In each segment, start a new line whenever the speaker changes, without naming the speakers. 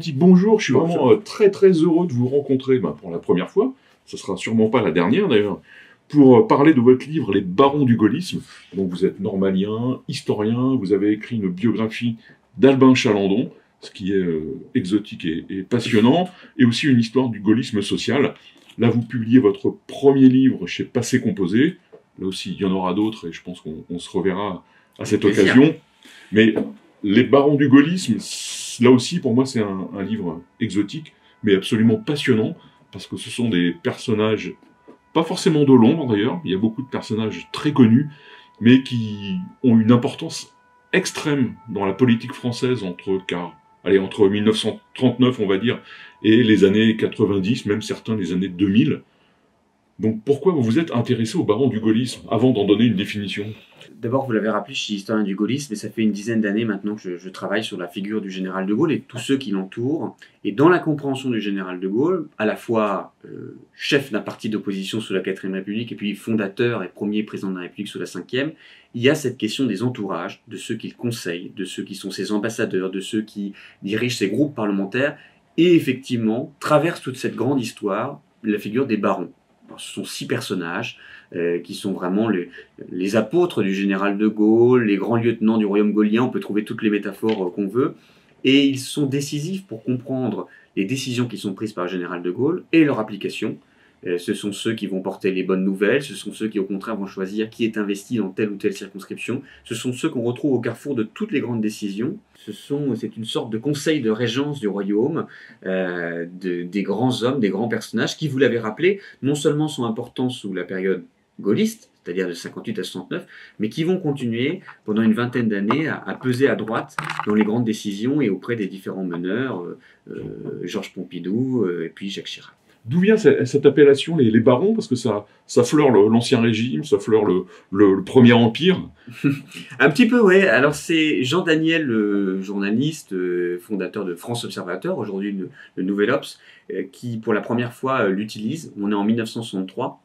Gentil, bonjour, je suis vraiment très très heureux de vous rencontrer pour la première fois, ce sera sûrement pas la dernière d'ailleurs, pour parler de votre livre Les Barons du Gaullisme. Donc vous êtes normalien, historien, vous avez écrit une biographie d'Albin Chalandon, ce qui est exotique et passionnant, et aussi une histoire du gaullisme social. Là vous publiez votre premier livre chez Passé Composé, là aussi il y en aura d'autres et je pense qu'on se reverra à cette occasion. Mais Les Barons du Gaullisme, là aussi, pour moi, c'est un livre exotique, mais absolument passionnant, parce que ce sont des personnages, pas forcément de l'ombre d'ailleurs, il y a beaucoup de personnages très connus, mais qui ont une importance extrême dans la politique française entre 1939, on va dire, et les années 90, même certains les années 2000. Donc pourquoi vous vous êtes intéressé aux barons du gaullisme, avant d'en donner une définition?
D'abord, vous l'avez rappelé, je suis historien du gaullisme et ça fait une dizaine d'années maintenant que je travaille sur la figure du général de Gaulle et tous ceux qui l'entourent. Et dans la compréhension du général de Gaulle, à la fois chef d'un parti d'opposition sous la 4ème République et puis fondateur et premier président de la République sous la 5e, il y a cette question des entourages, de ceux qu'il conseille, de ceux qui sont ses ambassadeurs, de ceux qui dirigent ses groupes parlementaires et effectivement traverse toute cette grande histoire la figure des barons. Alors, ce sont 6 personnages qui sont vraiment les apôtres du général de Gaulle, les grands lieutenants du royaume gaulien, on peut trouver toutes les métaphores qu'on veut, et ils sont décisifs pour comprendre les décisions qui sont prises par le général de Gaulle et leur application. Ce sont ceux qui vont porter les bonnes nouvelles, ce sont ceux qui au contraire vont choisir qui est investi dans telle ou telle circonscription, ce sont ceux qu'on retrouve au carrefour de toutes les grandes décisions. C'est une sorte de conseil de régence du royaume, des grands hommes, des grands personnages qui, vous l'avez rappelé, non seulement sont importants sous la période gaulliste, c'est-à-dire de 58 à 69, mais qui vont continuer pendant une vingtaine d'années à peser à droite dans les grandes décisions et auprès des différents meneurs, Georges Pompidou et puis Jacques Chirac.
D'où vient cette appellation, les barons? Parce que ça fleure l'Ancien Régime, ça fleure le Premier Empire.
Un petit peu, oui. Alors c'est Jean Daniel, le journaliste, fondateur de France Observateur, aujourd'hui le Nouvel Obs, qui pour la première fois l'utilise. On est en 1963.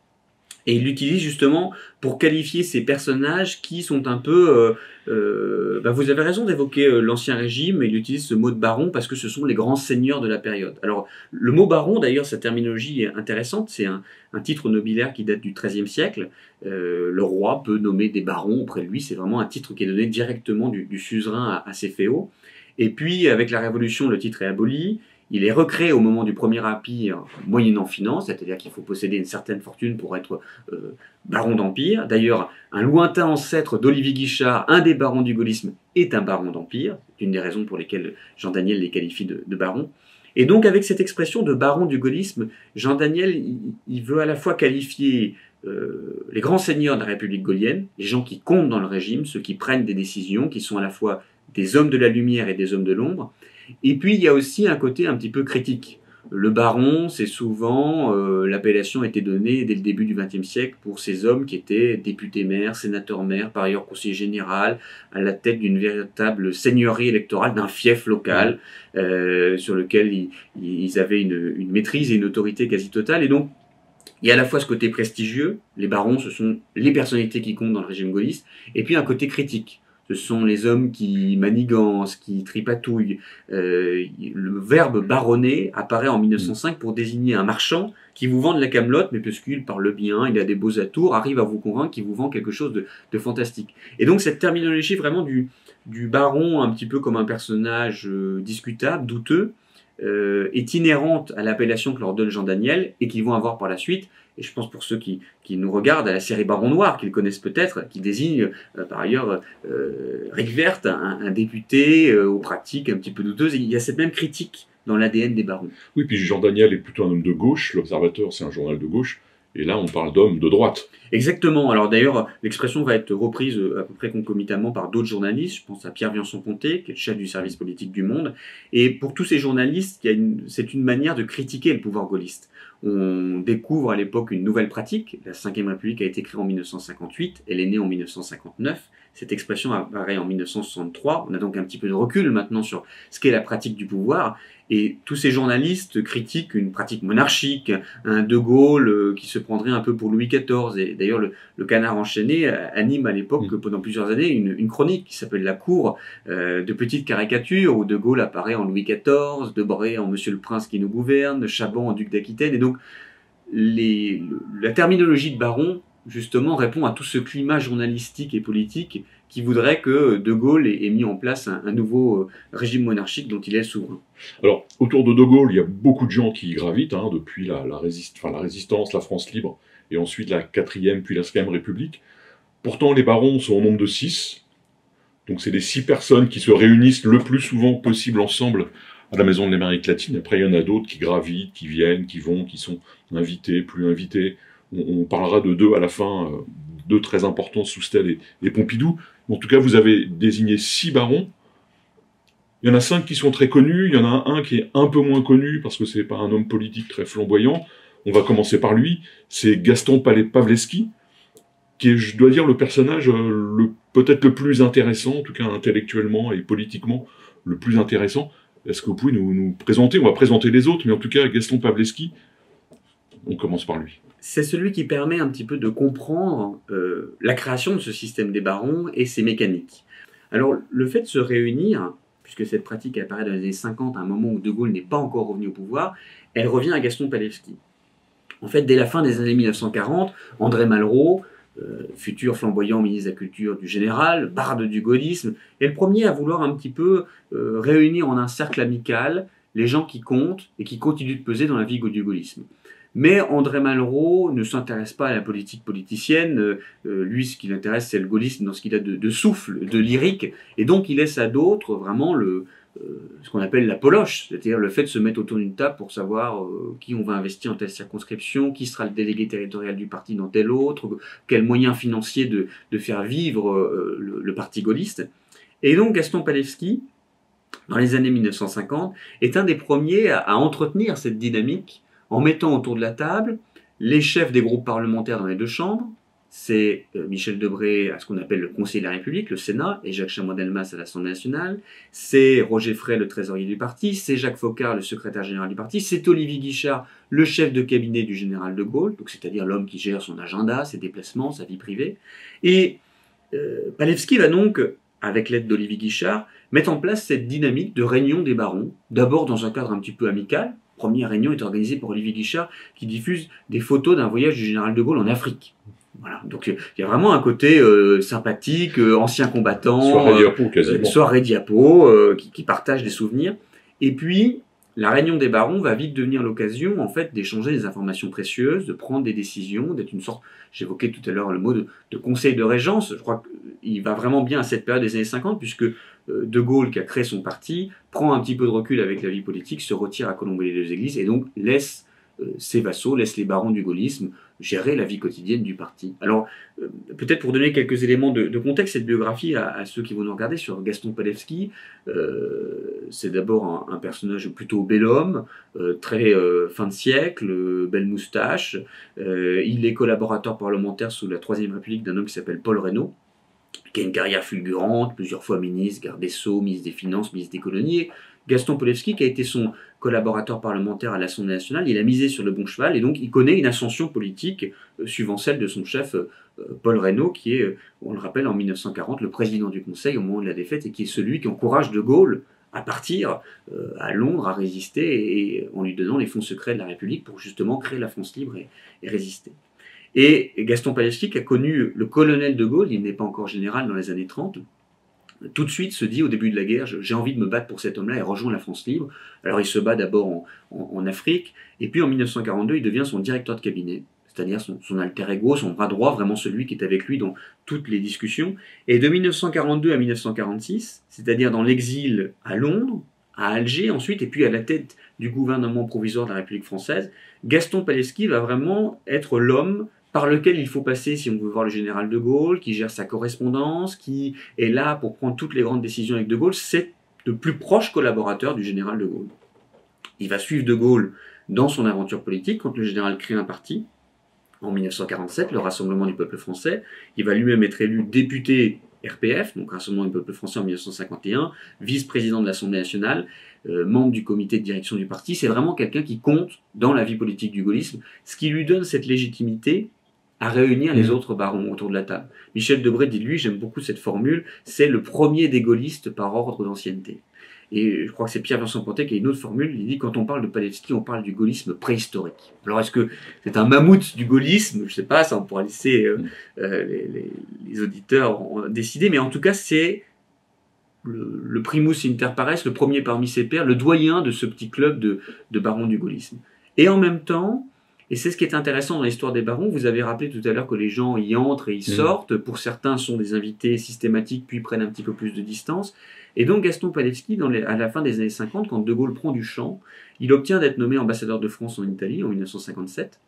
Et il l'utilise justement pour qualifier ces personnages qui sont un peu... vous avez raison d'évoquer l'Ancien Régime, et il utilise ce mot de baron parce que ce sont les grands seigneurs de la période. Alors, le mot baron, d'ailleurs, sa terminologie est intéressante. C'est un titre nobiliaire qui date du XIIIe siècle. Le roi peut nommer des barons auprès de lui. C'est vraiment un titre qui est donné directement du suzerain à ses féaux. Et puis, avec la Révolution, le titre est aboli. Il est recréé au moment du Premier Empire, moyennant finance, c'est-à-dire qu'il faut posséder une certaine fortune pour être baron d'Empire. D'ailleurs, un lointain ancêtre d'Olivier Guichard, un des barons du gaullisme, est un baron d'Empire. C'est une des raisons pour lesquelles Jean Daniel les qualifie de barons. Et donc, avec cette expression de baron du gaullisme, Jean Daniel, il veut à la fois qualifier les grands seigneurs de la République gaulienne, les gens qui comptent dans le régime, ceux qui prennent des décisions, qui sont à la fois des hommes de la lumière et des hommes de l'ombre. Et puis, il y a aussi un côté un petit peu critique. Le baron, c'est souvent, l'appellation a été donnée dès le début du XXe siècle pour ces hommes qui étaient députés-maires, sénateurs-maires, par ailleurs conseiller général, à la tête d'une véritable seigneurie électorale, d'un fief local, sur lequel ils avaient une maîtrise et une autorité quasi totale. Et donc, il y a à la fois ce côté prestigieux, les barons, ce sont les personnalités qui comptent dans le régime gaulliste, et puis un côté critique. Ce sont les hommes qui manigancent, qui tripatouillent. Le verbe baronner apparaît en 1905 pour désigner un marchand qui vous vend de la camelote, mais puisqu'il parle bien, il a des beaux atours, arrive à vous convaincre qu'il vous vend quelque chose de fantastique. Et donc cette terminologie vraiment du baron, un petit peu comme un personnage discutable, douteux, est inhérente à l'appellation que leur donne Jean Daniel et qu'ils vont avoir par la suite. Et je pense pour ceux qui nous regardent à la série Baron Noir, qu'ils connaissent peut-être, qui désigne par ailleurs Ricquevert, un député aux pratiques un petit peu douteuses. Et il y a cette même critique dans l'ADN des barons.
Oui, puis Jean Daniel est plutôt un homme de gauche, l'Observateur c'est un journal de gauche, et là on parle d'homme de droite.
Exactement. Alors d'ailleurs, l'expression va être reprise à peu près concomitamment par d'autres journalistes. Je pense à Pierre Viançon-Ponté, qui est le chef du service politique du Monde. Et pour tous ces journalistes, c'est une manière de critiquer le pouvoir gaulliste. On découvre à l'époque une nouvelle pratique. La 5e République a été créée en 1958, elle est née en 1959. Cette expression apparaît en 1963. On a donc un petit peu de recul maintenant sur ce qu'est la pratique du pouvoir. Et tous ces journalistes critiquent une pratique monarchique, un De Gaulle qui se prendrait un peu pour Louis XIV. Et d'ailleurs, le Canard enchaîné anime à l'époque, pendant plusieurs années, une chronique qui s'appelle La Cour, de petites caricatures où De Gaulle apparaît en Louis XIV, Debré en Monsieur le Prince qui nous gouverne, Chabon en Duc d'Aquitaine. Et donc, la terminologie de baron, justement, répond à tout ce climat journalistique et politique qui voudrait que De Gaulle ait mis en place un nouveau régime monarchique dont il est le souverain.
Alors, autour de De Gaulle, il y a beaucoup de gens qui y gravitent, depuis la Résistance, la France libre, et ensuite la 4e puis la 5e République. Pourtant, les barons sont au nombre de 6. Donc, c'est les 6 personnes qui se réunissent le plus souvent possible ensemble à la Maison de l'Amérique latine. Après, il y en a d'autres qui gravitent, qui viennent, qui vont, qui sont invités, plus invités. On parlera de 2 à la fin, 2 très importants, Soustelle et Pompidou. En tout cas, vous avez désigné 6 barons. Il y en a 5 qui sont très connus, il y en a un qui est un peu moins connu, parce que c'est pas un homme politique très flamboyant. On va commencer par lui, c'est Gaston Pawlewski, qui est, je dois dire, le personnage peut-être le plus intéressant, en tout cas intellectuellement et politiquement, le plus intéressant. Est-ce que vous pouvez nous présenter? On va présenter les autres, mais en tout cas, Gaston Pawlewski, on commence par lui.
C'est celui qui permet un petit peu de comprendre la création de ce système des barons et ses mécaniques. Alors, le fait de se réunir, puisque cette pratique apparaît dans les années 50, à un moment où De Gaulle n'est pas encore revenu au pouvoir, elle revient à Gaston Pawlewski. En fait, dès la fin des années 1940, André Malraux, futur flamboyant ministre de la Culture du Général, barde du gaullisme, est le premier à vouloir un petit peu réunir en un cercle amical les gens qui comptent et qui continuent de peser dans la vie du gaullisme. Mais André Malraux ne s'intéresse pas à la politique politicienne. Lui, ce qui l'intéresse, c'est le gaullisme dans ce qu'il a de souffle, de lyrique. Et donc, il laisse à d'autres vraiment ce qu'on appelle la poloche, c'est-à-dire le fait de se mettre autour d'une table pour savoir qui on va investir en telle circonscription, qui sera le délégué territorial du parti dans tel autre, quels moyens financiers de faire vivre le parti gaulliste. Et donc, Gaston Pawlewski, dans les années 1950, est un des premiers à entretenir cette dynamique en mettant autour de la table les chefs des groupes parlementaires dans les 2 chambres, c'est Michel Debré à ce qu'on appelle le Conseil de la République, le Sénat, et Jacques Chamois-Delmas à l'Assemblée nationale, c'est Roger Frey, le trésorier du parti, c'est Jacques Foccart, le secrétaire général du parti, c'est Olivier Guichard, le chef de cabinet du général de Gaulle, donc c'est-à-dire l'homme qui gère son agenda, ses déplacements, sa vie privée. Et Pawlewski va donc, avec l'aide d'Olivier Guichard, mettre en place cette dynamique de réunion des barons, d'abord dans un cadre un petit peu amical. Première réunion est organisée par Olivier Guichard qui diffuse des photos d'un voyage du général de Gaulle en Afrique. Voilà. Donc il y a vraiment un côté sympathique, ancien combattant,
soirée diapo quasiment.
Soirée diapo, qui partage des souvenirs. Et puis la réunion des barons va vite devenir l'occasion en fait d'échanger des informations précieuses, de prendre des décisions, d'être une sorte, j'évoquais tout à l'heure le mot de conseil de régence. Je crois qu'il va vraiment bien à cette période des années 50 puisque De Gaulle, qui a créé son parti, prend un petit peu de recul avec la vie politique, se retire à Colombey-les-Deux-Églises et donc laisse ses vassaux, laisse les barons du gaullisme gérer la vie quotidienne du parti. Alors, peut-être pour donner quelques éléments de contexte, cette biographie à ceux qui vont nous regarder sur Gaston Pawlewski, c'est d'abord un personnage plutôt bel homme, très fin de siècle, belle moustache. Il est collaborateur parlementaire sous la Troisième République d'un homme qui s'appelle Paul Reynaud, qui a une carrière fulgurante, plusieurs fois ministre, garde des Sceaux, ministre des Finances, ministre des Colonies. Gaston Pawlewski, qui a été son collaborateur parlementaire à l'Assemblée nationale, il a misé sur le bon cheval et donc il connaît une ascension politique suivant celle de son chef Paul Reynaud, qui est, on le rappelle, en 1940, le président du Conseil au moment de la défaite et qui est celui qui encourage De Gaulle à partir à Londres, à résister et en lui donnant les fonds secrets de la République pour justement créer la France libre et résister. Et Gaston Pawlewski, qui a connu le colonel De Gaulle, il n'est pas encore général dans les années 30, tout de suite se dit au début de la guerre, j'ai envie de me battre pour cet homme-là et rejoindre la France libre. Alors il se bat d'abord en Afrique, et puis en 1942, il devient son directeur de cabinet, c'est-à-dire son alter ego, son bras droit, vraiment celui qui est avec lui dans toutes les discussions. Et de 1942 à 1946, c'est-à-dire dans l'exil à Londres, à Alger ensuite, et puis à la tête du gouvernement provisoire de la République française, Gaston Pawlewski va vraiment être l'homme par lequel il faut passer si on veut voir le général de Gaulle, qui gère sa correspondance, qui est là pour prendre toutes les grandes décisions avec de Gaulle, c'est le plus proche collaborateur du général de Gaulle. Il va suivre de Gaulle dans son aventure politique quand le général crée un parti, en 1947, le Rassemblement du peuple français. Il va lui-même être élu député RPF, donc Rassemblement du peuple français en 1951, vice-président de l'Assemblée nationale, membre du comité de direction du parti. C'est vraiment quelqu'un qui compte dans la vie politique du gaullisme, ce qui lui donne cette légitimité à réunir les autres barons autour de la table. Michel Debré dit de lui, j'aime beaucoup cette formule, c'est le premier des gaullistes par ordre d'ancienneté. Et je crois que c'est Pierre-Vincent Pontet qui a une autre formule, il dit quand on parle de Palevski, on parle du gaullisme préhistorique. Alors est-ce que c'est un mammouth du gaullisme? Je ne sais pas, ça on pourra laisser les auditeurs en décider, mais en tout cas c'est le primus inter pares, le premier parmi ses pairs, le doyen de ce petit club de barons du gaullisme. Et en même temps, et c'est ce qui est intéressant dans l'histoire des barons, vous avez rappelé tout à l'heure que les gens y entrent et y sortent, pour certains sont des invités systématiques puis prennent un petit peu plus de distance, et donc Gaston Palevski, à la fin des années 50, quand De Gaulle prend du champ, il obtient d'être nommé ambassadeur de France en Italie en 1957,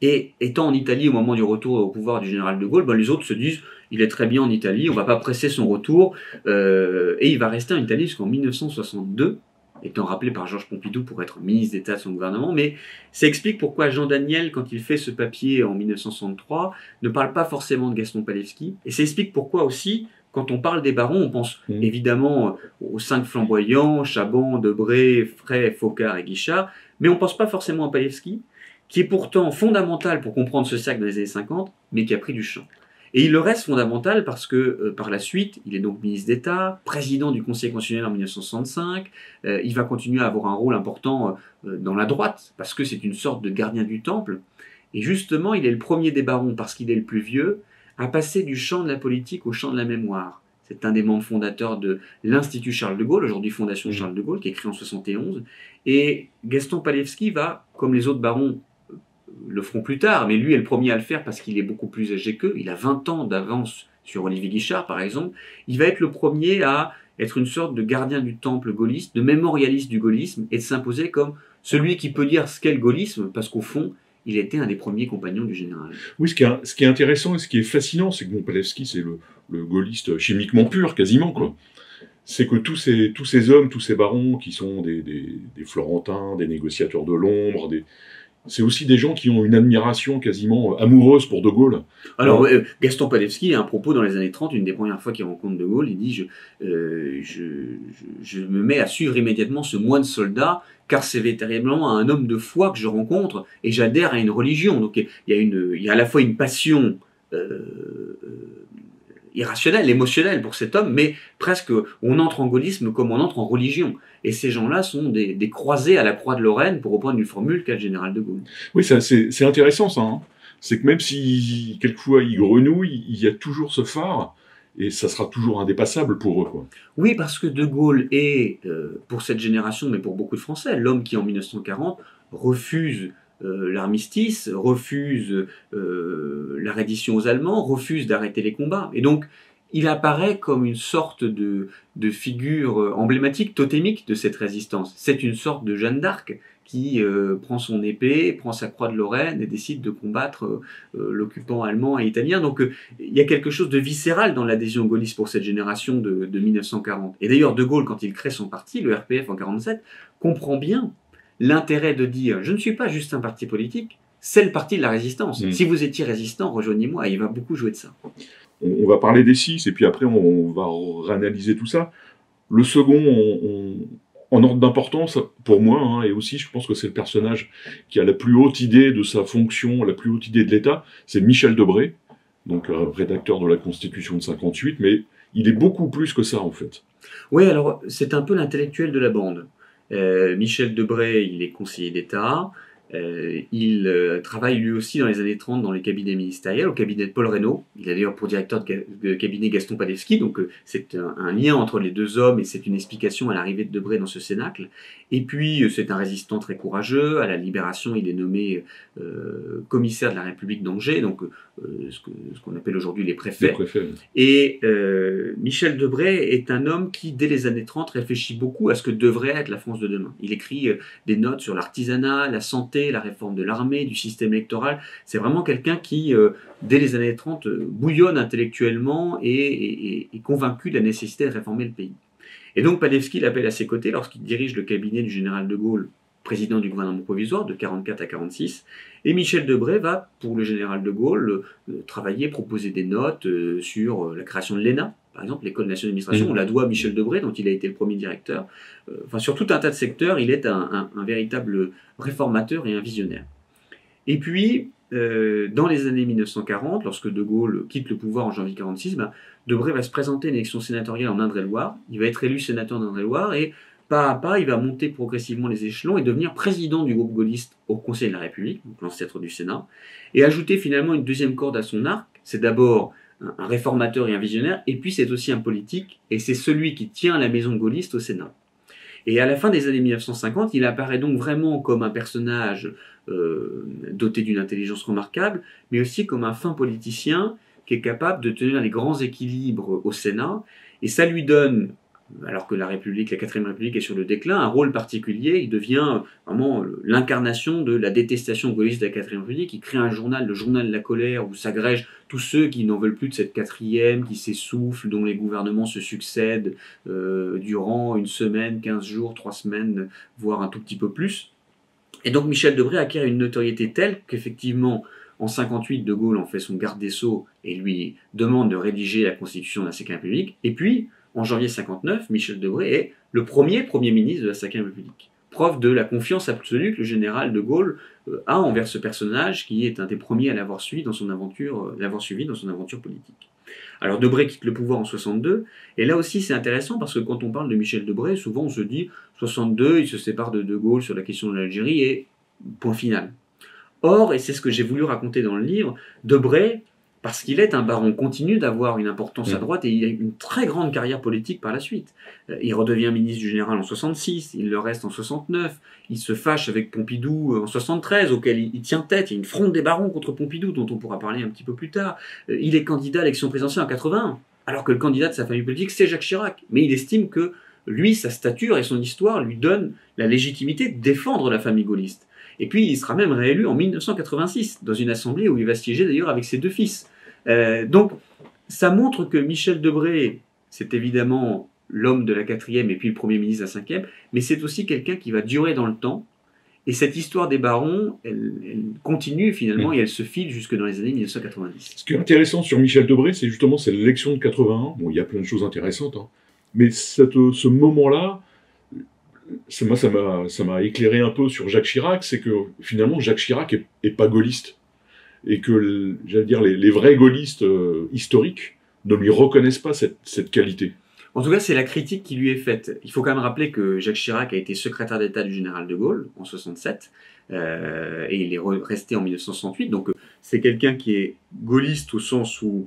et étant en Italie au moment du retour au pouvoir du général de Gaulle, les autres se disent il est très bien en Italie, on ne va pas presser son retour, et il va rester en Italie jusqu'en 1962, étant rappelé par Georges Pompidou pour être ministre d'État de son gouvernement, mais ça explique pourquoi Jean Daniel, quand il fait ce papier en 1963, ne parle pas forcément de Gaston Palevski, et ça explique pourquoi aussi, quand on parle des barons, on pense évidemment aux 5 flamboyants, Chaban, Debré, Frey, Focard et Guichard, mais on ne pense pas forcément à Palevski, qui est pourtant fondamental pour comprendre ce cercle des années 50, mais qui a pris du champ. Et il le reste fondamental parce que, par la suite, il est donc ministre d'État, président du Conseil constitutionnel en 1965, il va continuer à avoir un rôle important dans la droite, parce que c'est une sorte de gardien du temple, et justement, il est le premier des barons, parce qu'il est le plus vieux, à passer du champ de la politique au champ de la mémoire. C'est un des membres fondateurs de l'Institut Charles de Gaulle, aujourd'hui Fondation Charles de Gaulle, qui est créé en 71, et Gaston Palevski va, comme les autres barons, le feront plus tard, mais lui est le premier à le faire parce qu'il est beaucoup plus âgé qu'eux. Il a 20 ans d'avance sur Olivier Guichard, par exemple. Il va être le premier à être une sorte de gardien du temple gaulliste, de mémorialiste du gaullisme, et de s'imposer comme celui qui peut dire ce qu'est le gaullisme, parce qu'au fond, il était un des premiers compagnons du général.
Oui, ce qui est intéressant et ce qui est fascinant, c'est que Palevski, c'est le gaulliste chimiquement pur, quasiment, quoi. C'est que tous ces hommes, tous ces barons qui sont des Florentins, des négociateurs de l'ombre, c'est aussi des gens qui ont une admiration quasiment amoureuse pour De Gaulle.
Alors, Gaston Palevski a un propos dans les années 30, une des premières fois qu'il rencontre De Gaulle, il dit je me mets à suivre immédiatement ce moine soldat, car c'est véritablement un homme de foi que je rencontre, et j'adhère à une religion. Donc il y a à la fois une passion irrationnelle, émotionnelle pour cet homme, mais presque on entre en gaullisme comme on entre en religion. Et ces gens-là sont des croisés à la Croix de Lorraine, pour reprendre une formule qu'a le général de Gaulle.
Oui, c'est intéressant ça. Hein. C'est que même si quelquefois ils grenouillent, il y a toujours ce phare, et ça sera toujours indépassable pour eux, quoi.
Oui, parce que de Gaulle est, pour cette génération, mais pour beaucoup de Français, l'homme qui en 1940 refuse l'armistice, refuse la reddition aux Allemands, refuse d'arrêter les combats. Et donc, il apparaît comme une sorte de figure emblématique, totémique de cette résistance. C'est une sorte de Jeanne d'Arc qui prend son épée, prend sa croix de Lorraine et décide de combattre l'occupant allemand et italien. Donc il y a quelque chose de viscéral dans l'adhésion gaulliste pour cette génération de 1940. Et d'ailleurs, De Gaulle, quand il crée son parti, le RPF en 1947, comprend bien l'intérêt de dire « je ne suis pas juste un parti politique, c'est le parti de la résistance. Si vous étiez résistant, rejoignez-moi ». Il va beaucoup jouer de ça.
On va parler des 6, et puis après on va réanalyser tout ça. Le second, en ordre d'importance, pour moi, hein, et aussi je pense que c'est le personnage qui a la plus haute idée de sa fonction, la plus haute idée de l'État, c'est Michel Debré, donc rédacteur de la Constitution de 58, mais il est beaucoup plus que ça en fait.
Oui, alors c'est un peu l'intellectuel de la bande. Michel Debré, il est conseiller d'État. Il travaille lui aussi dans les années 30 dans les cabinets ministériels, au cabinet de Paul Reynaud. Il a d'ailleurs pour directeur de cabinet Gaston Palevski, donc c'est un lien entre les deux hommes et c'est une explication à l'arrivée de Debré dans ce cénacle. Et puis c'est un résistant très courageux. À la Libération, il est nommé commissaire de la République d'Angers, donc ce qu'on appelle aujourd'hui les préfets. Et Michel Debré est un homme qui, dès les années 30, réfléchit beaucoup à ce que devrait être la France de demain. Il écrit des notes sur l'artisanat, la santé, la réforme de l'armée, du système électoral. C'est vraiment quelqu'un qui, dès les années 30, bouillonne intellectuellement et est convaincu de la nécessité de réformer le pays. Et donc Palevski l'appelle à ses côtés lorsqu'il dirige le cabinet du général de Gaulle président du gouvernement provisoire de 44 à 46. Et Michel Debré va, pour le général de Gaulle, travailler, proposer des notes sur la création de l'ENA, par exemple, l'École nationale d'administration. On la doit à Michel Debré, dont il a été le premier directeur. Enfin, sur tout un tas de secteurs, il est un véritable réformateur et un visionnaire. Et puis, dans les années 1940, lorsque De Gaulle quitte le pouvoir en janvier 1946, Debré va se présenter à une élection sénatoriale en Indre-et-Loire. Il va être élu sénateur d'Indre-et-Loire et pas à pas, il va monter progressivement les échelons et devenir président du groupe gaulliste au Conseil de la République, donc l'ancêtre du Sénat, et ajouter finalement une deuxième corde à son arc. C'est d'abord un réformateur et un visionnaire, et puis c'est aussi un politique, et c'est celui qui tient la maison gaulliste au Sénat. Et à la fin des années 1950, il apparaît donc vraiment comme un personnage doté d'une intelligence remarquable, mais aussi comme un fin politicien qui est capable de tenir les grands équilibres au Sénat, et ça lui donne, alors que la République, la 4ème République est sur le déclin, un rôle particulier. Il devient vraiment l'incarnation de la détestation gaulliste de la 4ème République. Il crée un journal, le journal de la colère, où s'agrègent tous ceux qui n'en veulent plus de cette 4ème, qui s'essoufflent, dont les gouvernements se succèdent durant une semaine, 15 jours, 3 semaines, voire un tout petit peu plus. Et donc Michel Debré acquiert une notoriété telle qu'effectivement, en 58, De Gaulle en fait son garde des Sceaux et lui demande de rédiger la constitution de la 5ème République. Et puis, en janvier 59, Michel Debré est le premier ministre de la 5ème République. Preuve de la confiance absolue que le général de Gaulle a envers ce personnage qui est un des premiers à l'avoir suivi dans son aventure politique. Alors Debré quitte le pouvoir en 62, et là aussi c'est intéressant parce que quand on parle de Michel Debré, souvent on se dit 62, il se sépare de Gaulle sur la question de l'Algérie et point final. Or, et c'est ce que j'ai voulu raconter dans le livre, Debré, parce qu'il est un baron, continue d'avoir une importance à droite et il a une très grande carrière politique par la suite. Il redevient ministre du Général en 66, il le reste en 69, il se fâche avec Pompidou en 73, auquel il tient tête, il y a une fronde des barons contre Pompidou, dont on pourra parler un petit peu plus tard. Il est candidat à l'élection présidentielle en 81, alors que le candidat de sa famille politique, c'est Jacques Chirac. Mais il estime que lui, sa stature et son histoire lui donnent la légitimité de défendre la famille gaulliste. Et puis il sera même réélu en 1986, dans une assemblée où il va siéger d'ailleurs avec ses 2 fils. Donc, ça montre que Michel Debré, c'est évidemment l'homme de la 4ème et puis le premier ministre de la 5ème, mais c'est aussi quelqu'un qui va durer dans le temps. Et cette histoire des barons, elle continue finalement et elle se file jusque dans les années 1990.
Ce qui est intéressant sur Michel Debré, c'est justement l'élection de 81. Bon, il y a plein de choses intéressantes, hein. Mais ce moment-là, moi, ça m'a éclairé un peu sur Jacques Chirac, c'est que finalement Jacques Chirac est pas gaulliste. Et que, j'allais dire, les vrais gaullistes historiques ne lui reconnaissent pas cette qualité.
En tout cas, c'est la critique qui lui est faite. Il faut quand même rappeler que Jacques Chirac a été secrétaire d'État du général de Gaulle en 67, et il est resté en 1968. Donc, c'est quelqu'un qui est gaulliste au sens où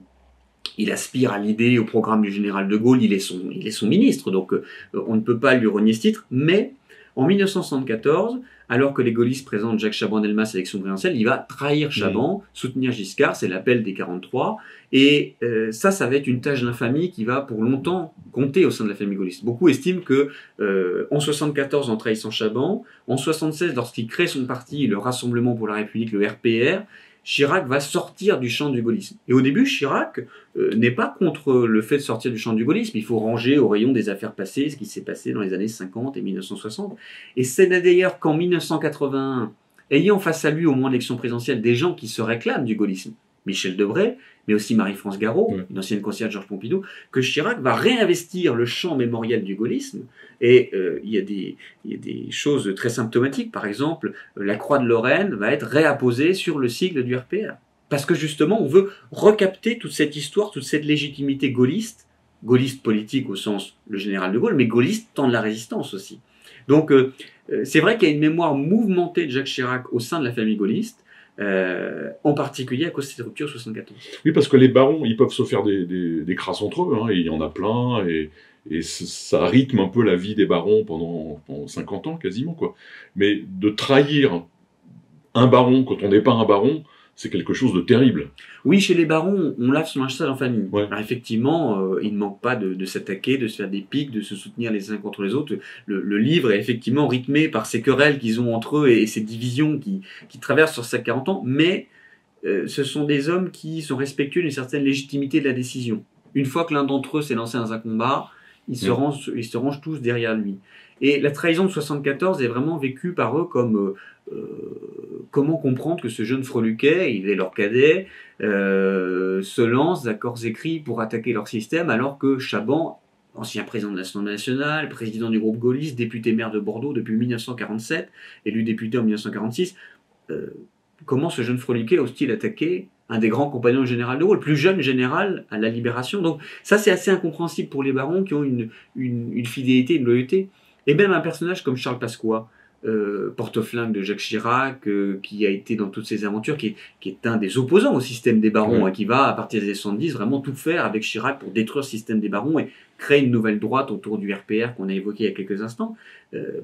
il aspire à l'idée, au programme du général de Gaulle. Il est son ministre, donc on ne peut pas lui renier ce titre. Mais en 1974, alors que les gaullistes présentent Jacques Chaban-Delmas à l'élection présidentielle, il va trahir Chaban, soutenir Giscard, c'est l'appel des 43, et ça va être une tâche d'infamie qui va pour longtemps compter au sein de la famille gaulliste. Beaucoup estiment que en 74, en trahissant Chaban, en 76, lorsqu'il crée son parti, le Rassemblement pour la République, le RPR, Chirac va sortir du champ du gaullisme. Et au début, Chirac n'est pas contre le fait de sortir du champ du gaullisme. Il faut ranger au rayon des affaires passées ce qui s'est passé dans les années 50 et 1960. Et c'est d'ailleurs qu'en 1981, ayant face à lui au moment de l'élection présidentielle des gens qui se réclament du gaullisme, Michel Debré, mais aussi Marie-France Garot, une ancienne conseillère de Georges Pompidou, que Chirac va réinvestir le champ mémoriel du gaullisme. Et il y a des choses très symptomatiques. Par exemple, la croix de Lorraine va être réapposée sur le sigle du RPR. Parce que justement, on veut recapter toute cette histoire, toute cette légitimité gaulliste politique au sens le général de Gaulle, mais gaulliste temps de la résistance aussi. Donc, c'est vrai qu'il y a une mémoire mouvementée de Jacques Chirac au sein de la famille gaulliste, en particulier à cause de cette rupture 74.
Oui, parce que les barons, ils peuvent se faire des crasses entre eux, hein, et il y en a plein, et ça rythme un peu la vie des barons pendant 50 ans quasiment, quoi. Mais de trahir un baron quand on n'est pas un baron, c'est quelque chose de terrible.
Oui, chez les barons, on lave son linge sale en famille.
Ouais.
Alors effectivement, il ne manque pas de s'attaquer, de se faire des piques, de se soutenir les uns contre les autres. Le livre est effectivement rythmé par ces querelles qu'ils ont entre eux et ces divisions qui traversent sur ces 40 ans, mais ce sont des hommes qui sont respectueux d'une certaine légitimité de la décision. Une fois que l'un d'entre eux s'est lancé dans un combat, ils se rangent tous derrière lui. Et la trahison de 74 est vraiment vécue par eux comme comment comprendre que ce jeune Freluquet, il est leur cadet, se lance d'accords écrits pour attaquer leur système, alors que Chaban, ancien président de l'Assemblée nationale, président du groupe gaulliste, député maire de Bordeaux depuis 1947, élu député en 1946, comment ce jeune Freluquet ose-t-il attaquer un des grands compagnons du général de Gaulle, plus jeune général à la Libération. Donc ça, c'est assez incompréhensible pour les barons qui ont une fidélité, une loyauté. Et même un personnage comme Charles Pasqua, porte-flingue de Jacques Chirac, qui a été dans toutes ces aventures, qui est un des opposants au système des barons,
Ouais.
qui va, à partir des années 70, vraiment tout faire avec Chirac pour détruire le système des barons et créer une nouvelle droite autour du RPR qu'on a évoqué il y a quelques instants.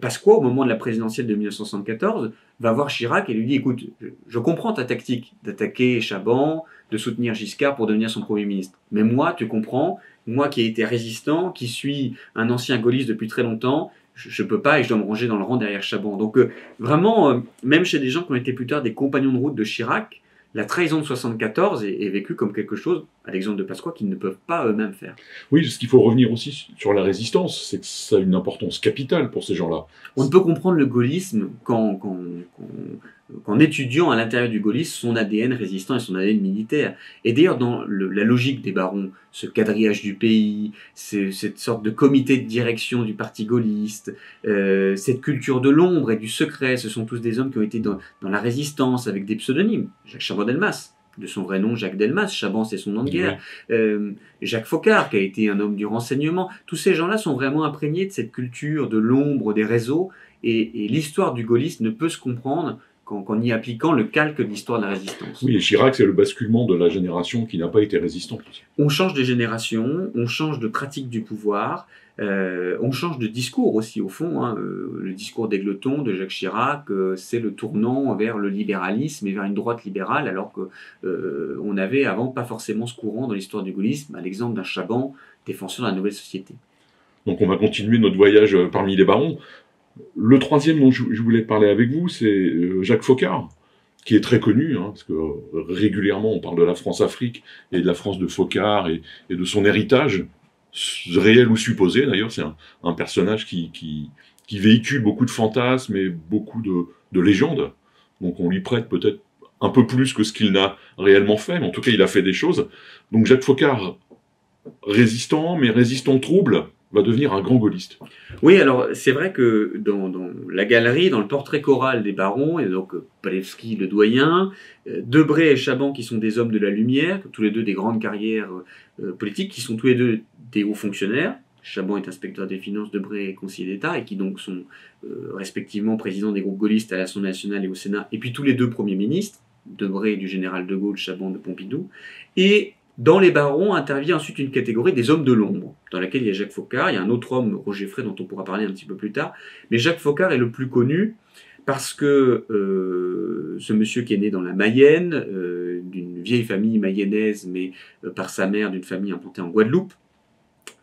Pasqua, au moment de la présidentielle de 1974, va voir Chirac et lui dit, écoute, je comprends ta tactique d'attaquer Chaban, de soutenir Giscard pour devenir son Premier ministre. Mais moi, tu comprends, moi qui ai été résistant, qui suis un ancien gaulliste depuis très longtemps, je peux pas et je dois me ranger dans le rang derrière Chaban. Donc vraiment, même chez des gens qui ont été plus tard des compagnons de route de Chirac, la trahison de 74 est vécue comme quelque chose, à l'exemple de Pasqua, qu'ils ne peuvent pas eux-mêmes faire.
Oui, ce qu'il faut revenir aussi sur la résistance, c'est que ça a une importance capitale pour ces gens-là.
On ne peut comprendre le gaullisme qu'en étudiant à l'intérieur du gaullisme son ADN résistant et son ADN militaire. Et d'ailleurs, dans la logique des barons, ce quadrillage du pays, cette sorte de comité de direction du parti gaulliste, cette culture de l'ombre et du secret, ce sont tous des hommes qui ont été dans la résistance avec des pseudonymes. Jacques Chaban-Delmas, de son vrai nom Jacques Delmas, Chaban c'est son nom de guerre, Jacques Foccart qui a été un homme du renseignement, tous ces gens-là sont vraiment imprégnés de cette culture de l'ombre, des réseaux, et l'histoire du gaullisme ne peut se comprendre qu'en y appliquant le calque de l'histoire de la résistance.
Oui, et Chirac, c'est le basculement de la génération qui n'a pas été résistante.
On change de génération, on change de pratique du pouvoir, on change de discours aussi au fond. Le discours d'Aigleton, de Jacques Chirac, c'est le tournant vers le libéralisme et vers une droite libérale, alors que on n'avait avant pas forcément ce courant dans l'histoire du gaullisme, à l'exemple d'un Chaban, défenseur de la nouvelle société.
Donc on va continuer notre voyage parmi les barons. Le troisième dont je voulais parler avec vous, c'est Jacques Foccart, qui est très connu, parce que régulièrement on parle de la France-Afrique et de la France de Foccart et de son héritage, réel ou supposé d'ailleurs. C'est un personnage qui véhicule beaucoup de fantasmes et beaucoup de légendes. Donc on lui prête peut-être un peu plus que ce qu'il n'a réellement fait, mais en tout cas il a fait des choses. Donc Jacques Foccart, résistant, mais résistant trouble, va devenir un grand gaulliste.
Oui, alors c'est vrai que dans la galerie, dans le portrait choral des barons, et donc Palevski, le doyen, Debré et Chaban qui sont des hommes de la lumière, tous les deux des grandes carrières politiques, qui sont tous les deux des hauts fonctionnaires. Chaban est inspecteur des finances, Debré est conseiller d'État, et qui donc sont respectivement présidents des groupes gaullistes à l'Assemblée nationale et au Sénat, et puis tous les deux premiers ministres, Debré du général de Gaulle, Chaban de Pompidou, et dans les barons intervient ensuite une catégorie des hommes de l'ombre, dans laquelle il y a Jacques Foccart, il y a un autre homme, Roger Frey, dont on pourra parler un petit peu plus tard, mais Jacques Foccart est le plus connu parce que ce monsieur qui est né dans la Mayenne, d'une vieille famille mayonnaise, mais par sa mère d'une famille implantée en Guadeloupe,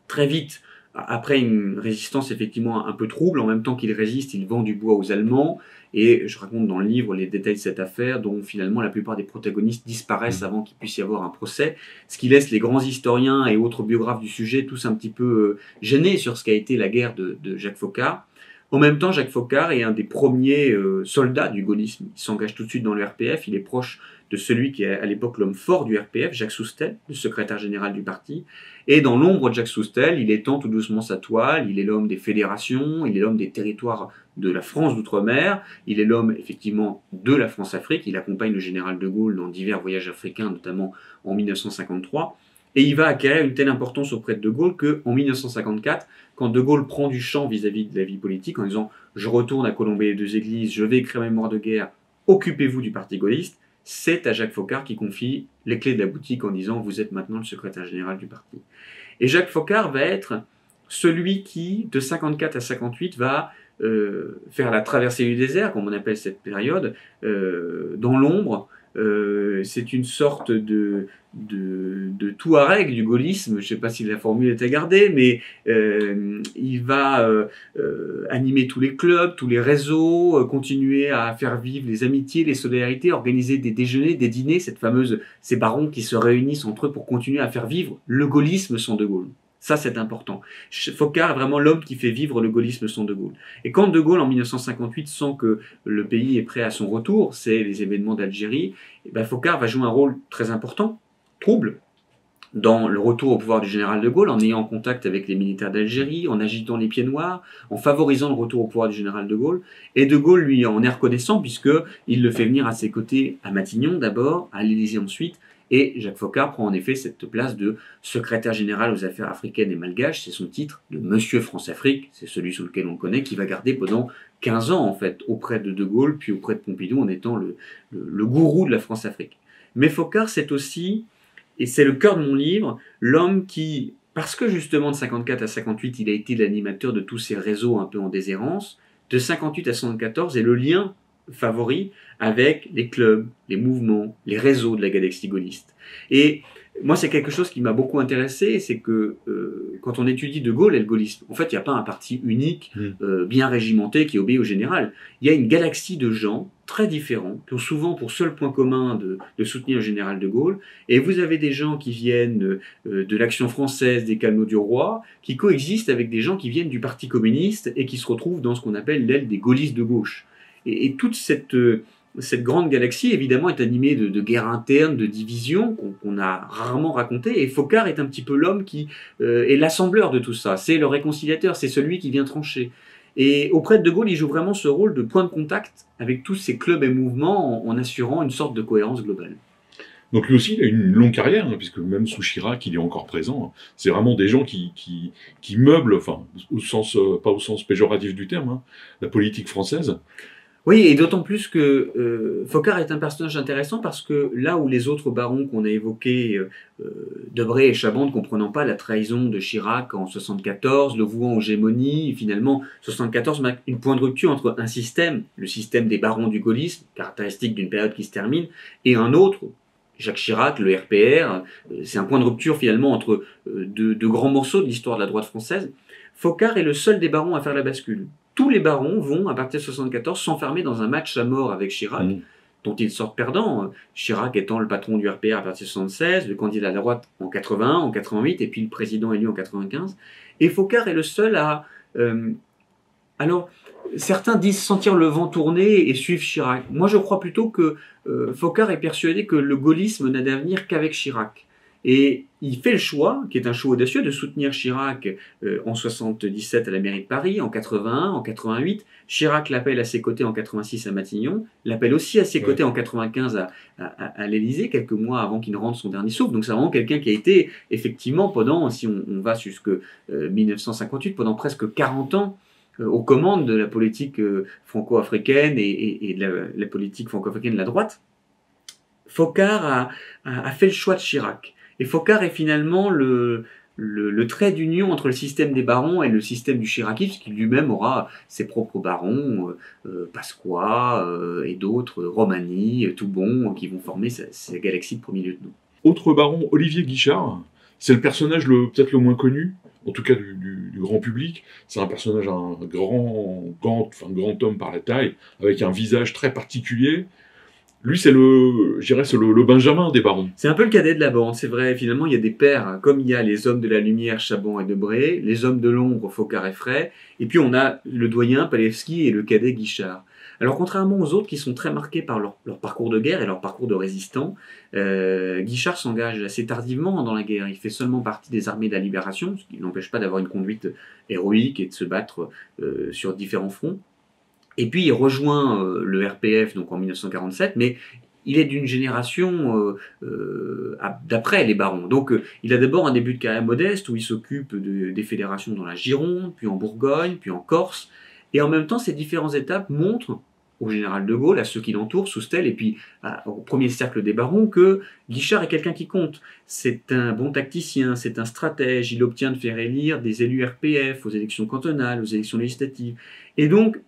très vite, après une résistance effectivement un peu trouble, en même temps qu'il résiste, il vend du bois aux Allemands, et je raconte dans le livre les détails de cette affaire, dont finalement la plupart des protagonistes disparaissent avant qu'il puisse y avoir un procès, ce qui laisse les grands historiens et autres biographes du sujet tous un petit peu gênés sur ce qu'a été la guerre de Jacques Foccart. En même temps, Jacques Foccart est un des premiers soldats du gaullisme. Il s'engage tout de suite dans le RPF, il est proche de celui qui est à l'époque l'homme fort du RPF, Jacques Soustelle, le secrétaire général du parti. Et dans l'ombre de Jacques Soustelle, il étend tout doucement sa toile, il est l'homme des fédérations, il est l'homme des territoires de la France d'outre-mer, il est l'homme effectivement de la France-Afrique, il accompagne le général de Gaulle dans divers voyages africains, notamment en 1953. Et il va acquérir une telle importance auprès de Gaulle qu'en 1954, quand de Gaulle prend du champ vis-à-vis de la vie politique en disant « je retourne à colomber les deux églises, je vais écrire mes mémoires de guerre, occupez-vous du parti gaulliste », c'est à Jacques Foccart qui confie les clés de la boutique en disant « vous êtes maintenant le secrétaire général du parti ». Et Jacques Foccart va être celui qui, de 54 à 58, va faire la traversée du désert, comme on appelle cette période, dans l'ombre. C'est une sorte de Touareg du gaullisme, je ne sais pas si la formule est à garder, mais il va animer tous les clubs, tous les réseaux, continuer à faire vivre les amitiés, les solidarités, organiser des déjeuners, des dîners, ces barons qui se réunissent entre eux pour continuer à faire vivre le gaullisme sans de Gaulle. Ça, c'est important. Foccart est vraiment l'homme qui fait vivre le gaullisme sans De Gaulle. Et quand De Gaulle, en 1958, sent que le pays est prêt à son retour, c'est les événements d'Algérie, et ben Foccart va jouer un rôle très important, trouble, dans le retour au pouvoir du général de Gaulle, en ayant contact avec les militaires d'Algérie, en agitant les pieds noirs, en favorisant le retour au pouvoir du général de Gaulle. Et de Gaulle, lui, en est reconnaissant, puisqu'il le fait venir à ses côtés à Matignon d'abord, à l'Élysée ensuite, et Jacques Foccart prend en effet cette place de secrétaire général aux affaires africaines et malgaches, c'est son titre, de Monsieur France-Afrique, c'est celui sous lequel on le connaît, qui va garder pendant 15 ans en fait, auprès de Gaulle, puis auprès de Pompidou, en étant le gourou de la France-Afrique. Mais Foccart, c'est aussi, et c'est le cœur de mon livre, l'homme qui, parce que justement de 54 à 58, il a été l'animateur de tous ces réseaux un peu en déshérence, de 58 à 74 est le lien favori avec les clubs, les mouvements, les réseaux de la galaxie gaulliste. Et moi, c'est quelque chose qui m'a beaucoup intéressé, c'est que quand on étudie De Gaulle et le gaullisme, en fait, il n'y a pas un parti unique, bien régimenté, qui obéit au général. Il y a une galaxie de gens très différents, qui ont souvent pour seul point commun de soutenir le général de Gaulle. Et vous avez des gens qui viennent de l'Action française, des Canaux du Roi, qui coexistent avec des gens qui viennent du Parti communiste et qui se retrouvent dans ce qu'on appelle l'aile des gaullistes de gauche. Et toute cette grande galaxie, évidemment, est animée de guerres internes, de divisions qu'on a rarement racontées. Et Foccart est un petit peu l'homme qui est l'assembleur de tout ça. C'est le réconciliateur, c'est celui qui vient trancher. Et auprès de De Gaulle, il joue vraiment ce rôle de point de contact avec tous ces clubs et mouvements en assurant une sorte de cohérence globale.
Donc lui aussi, il a une longue carrière, hein, puisque même sous Chirac, il est encore présent. C'est vraiment des gens qui meublent, enfin, pas au sens péjoratif du terme, hein, la politique française.
Oui, et d'autant plus que Foccart est un personnage intéressant parce que là où les autres barons qu'on a évoqués, Debré et Chabon, ne comprenant pas la trahison de Chirac en 74, le vouant aux gémonies, finalement 74 marque une point de rupture entre un système, le système des barons du gaullisme, caractéristique d'une période qui se termine, et un autre, Jacques Chirac, le RPR, c'est un point de rupture finalement entre deux grands morceaux de l'histoire de la droite française. Foccart est le seul des barons à faire la bascule. Tous les barons vont, à partir de 74, s'enfermer dans un match à mort avec Chirac, dont ils sortent perdants. Chirac étant le patron du RPR à partir de 76, le candidat à la droite en 81, en 88, et puis le président élu en 95. Et Foccart est le seul à... alors, certains disent sentir le vent tourner et suivre Chirac. Moi, je crois plutôt que Foccart est persuadé que le gaullisme n'a d'avenir qu'avec Chirac. Et il fait le choix, qui est un choix audacieux, de soutenir Chirac en 77 à la mairie de Paris, en 81, en 88. Chirac l'appelle à ses côtés en 86 à Matignon, l'appelle aussi à ses côtés en 95 à l'Élysée, quelques mois avant qu'il ne rende son dernier souffle. Donc c'est vraiment quelqu'un qui a été effectivement pendant, si on va jusque 1958, pendant presque 40 ans, aux commandes de la politique franco-africaine et de la politique franco-africaine de la droite. Foccart a fait le choix de Chirac. Et Foccart est finalement le trait d'union entre le système des barons et le système du chiraquisme, qui lui-même aura ses propres barons, Pasqua et d'autres, Romani, Toubon, qui vont former sa galaxie de premiers lieutenants.
Autre baron, Olivier Guichard, c'est le personnage peut-être le moins connu, en tout cas du grand public. C'est un personnage, un grand homme par la taille, avec un visage très particulier. Lui, c'est le Benjamin des barons.
C'est un peu le cadet de la bande, c'est vrai. Finalement, il y a des pairs, hein, comme il y a les hommes de la lumière, Chabon et Debré, les hommes de l'ombre, Foccart et Frey, et puis on a le doyen, Palevski, et le cadet Guichard. Alors, contrairement aux autres qui sont très marqués par leur parcours de guerre et leur parcours de résistant, Guichard s'engage assez tardivement dans la guerre. Il fait seulement partie des armées de la libération, ce qui n'empêche pas d'avoir une conduite héroïque et de se battre sur différents fronts. Et puis il rejoint le RPF donc en 1947, mais il est d'une génération d'après les barons. Donc il a d'abord un début de carrière modeste où il s'occupe des fédérations dans la Gironde, puis en Bourgogne, puis en Corse. Et en même temps, ces différentes étapes montrent au général de Gaulle, à ceux qui l'entourent, Soustelle, et puis au premier cercle des barons, que Guichard est quelqu'un qui compte. C'est un bon tacticien, c'est un stratège, il obtient de faire élire des élus RPF aux élections cantonales, aux élections législatives. Et donc,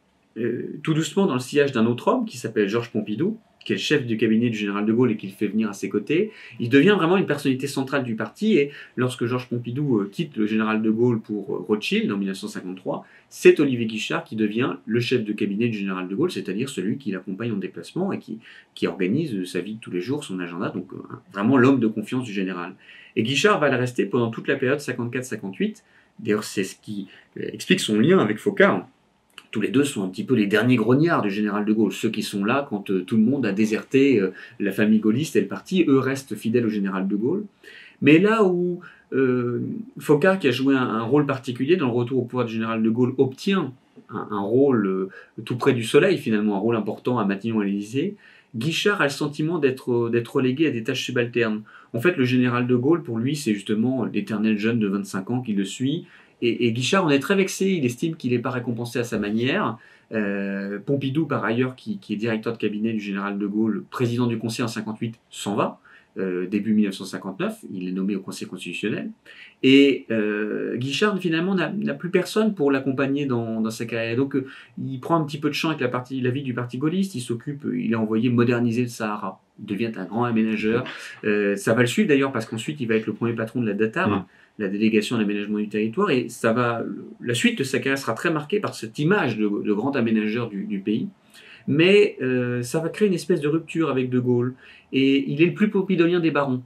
tout doucement, dans le sillage d'un autre homme qui s'appelle Georges Pompidou, qui est le chef du cabinet du général de Gaulle et qui le fait venir à ses côtés, il devient vraiment une personnalité centrale du parti. Et lorsque Georges Pompidou quitte le général de Gaulle pour Rothschild en 1953, c'est Olivier Guichard qui devient le chef de cabinet du général de Gaulle, c'est-à-dire celui qui l'accompagne en déplacement et qui organise sa vie de tous les jours, son agenda, donc vraiment l'homme de confiance du général. Et Guichard va le rester pendant toute la période 54-58. D'ailleurs, c'est ce qui explique son lien avec Foccart. Tous les deux sont un petit peu les derniers grognards du général de Gaulle, ceux qui sont là quand tout le monde a déserté la famille gaulliste et le parti, eux restent fidèles au général de Gaulle. Mais là où Foccart, qui a joué un rôle particulier dans le retour au pouvoir du général de Gaulle, obtient un rôle tout près du soleil, finalement, un rôle important à Matignon et à l'Élysée, Guichard a le sentiment d'être relégué à des tâches subalternes. En fait, le général de Gaulle, pour lui, c'est justement l'éternel jeune de 25 ans qui le suit. Et Guichard en est très vexé, il estime qu'il n'est pas récompensé à sa manière. Pompidou, par ailleurs, qui est directeur de cabinet du général de Gaulle, président du Conseil en 58, s'en va. Début 1959, il est nommé au Conseil constitutionnel. Et Guichard, finalement, n'a plus personne pour l'accompagner dans sa carrière. Donc, il prend un petit peu de champ avec la vie du parti gaulliste. Il est envoyé moderniser le Sahara. Il devient un grand aménageur. Ça va le suivre d'ailleurs, parce qu'ensuite, il va être le premier patron de la DATAR, la délégation à l'aménagement du territoire. Et la suite de sa carrière sera très marquée par cette image de grand aménageur du pays. Mais ça va créer une espèce de rupture avec De Gaulle. Et il est le plus pompidolien des barons.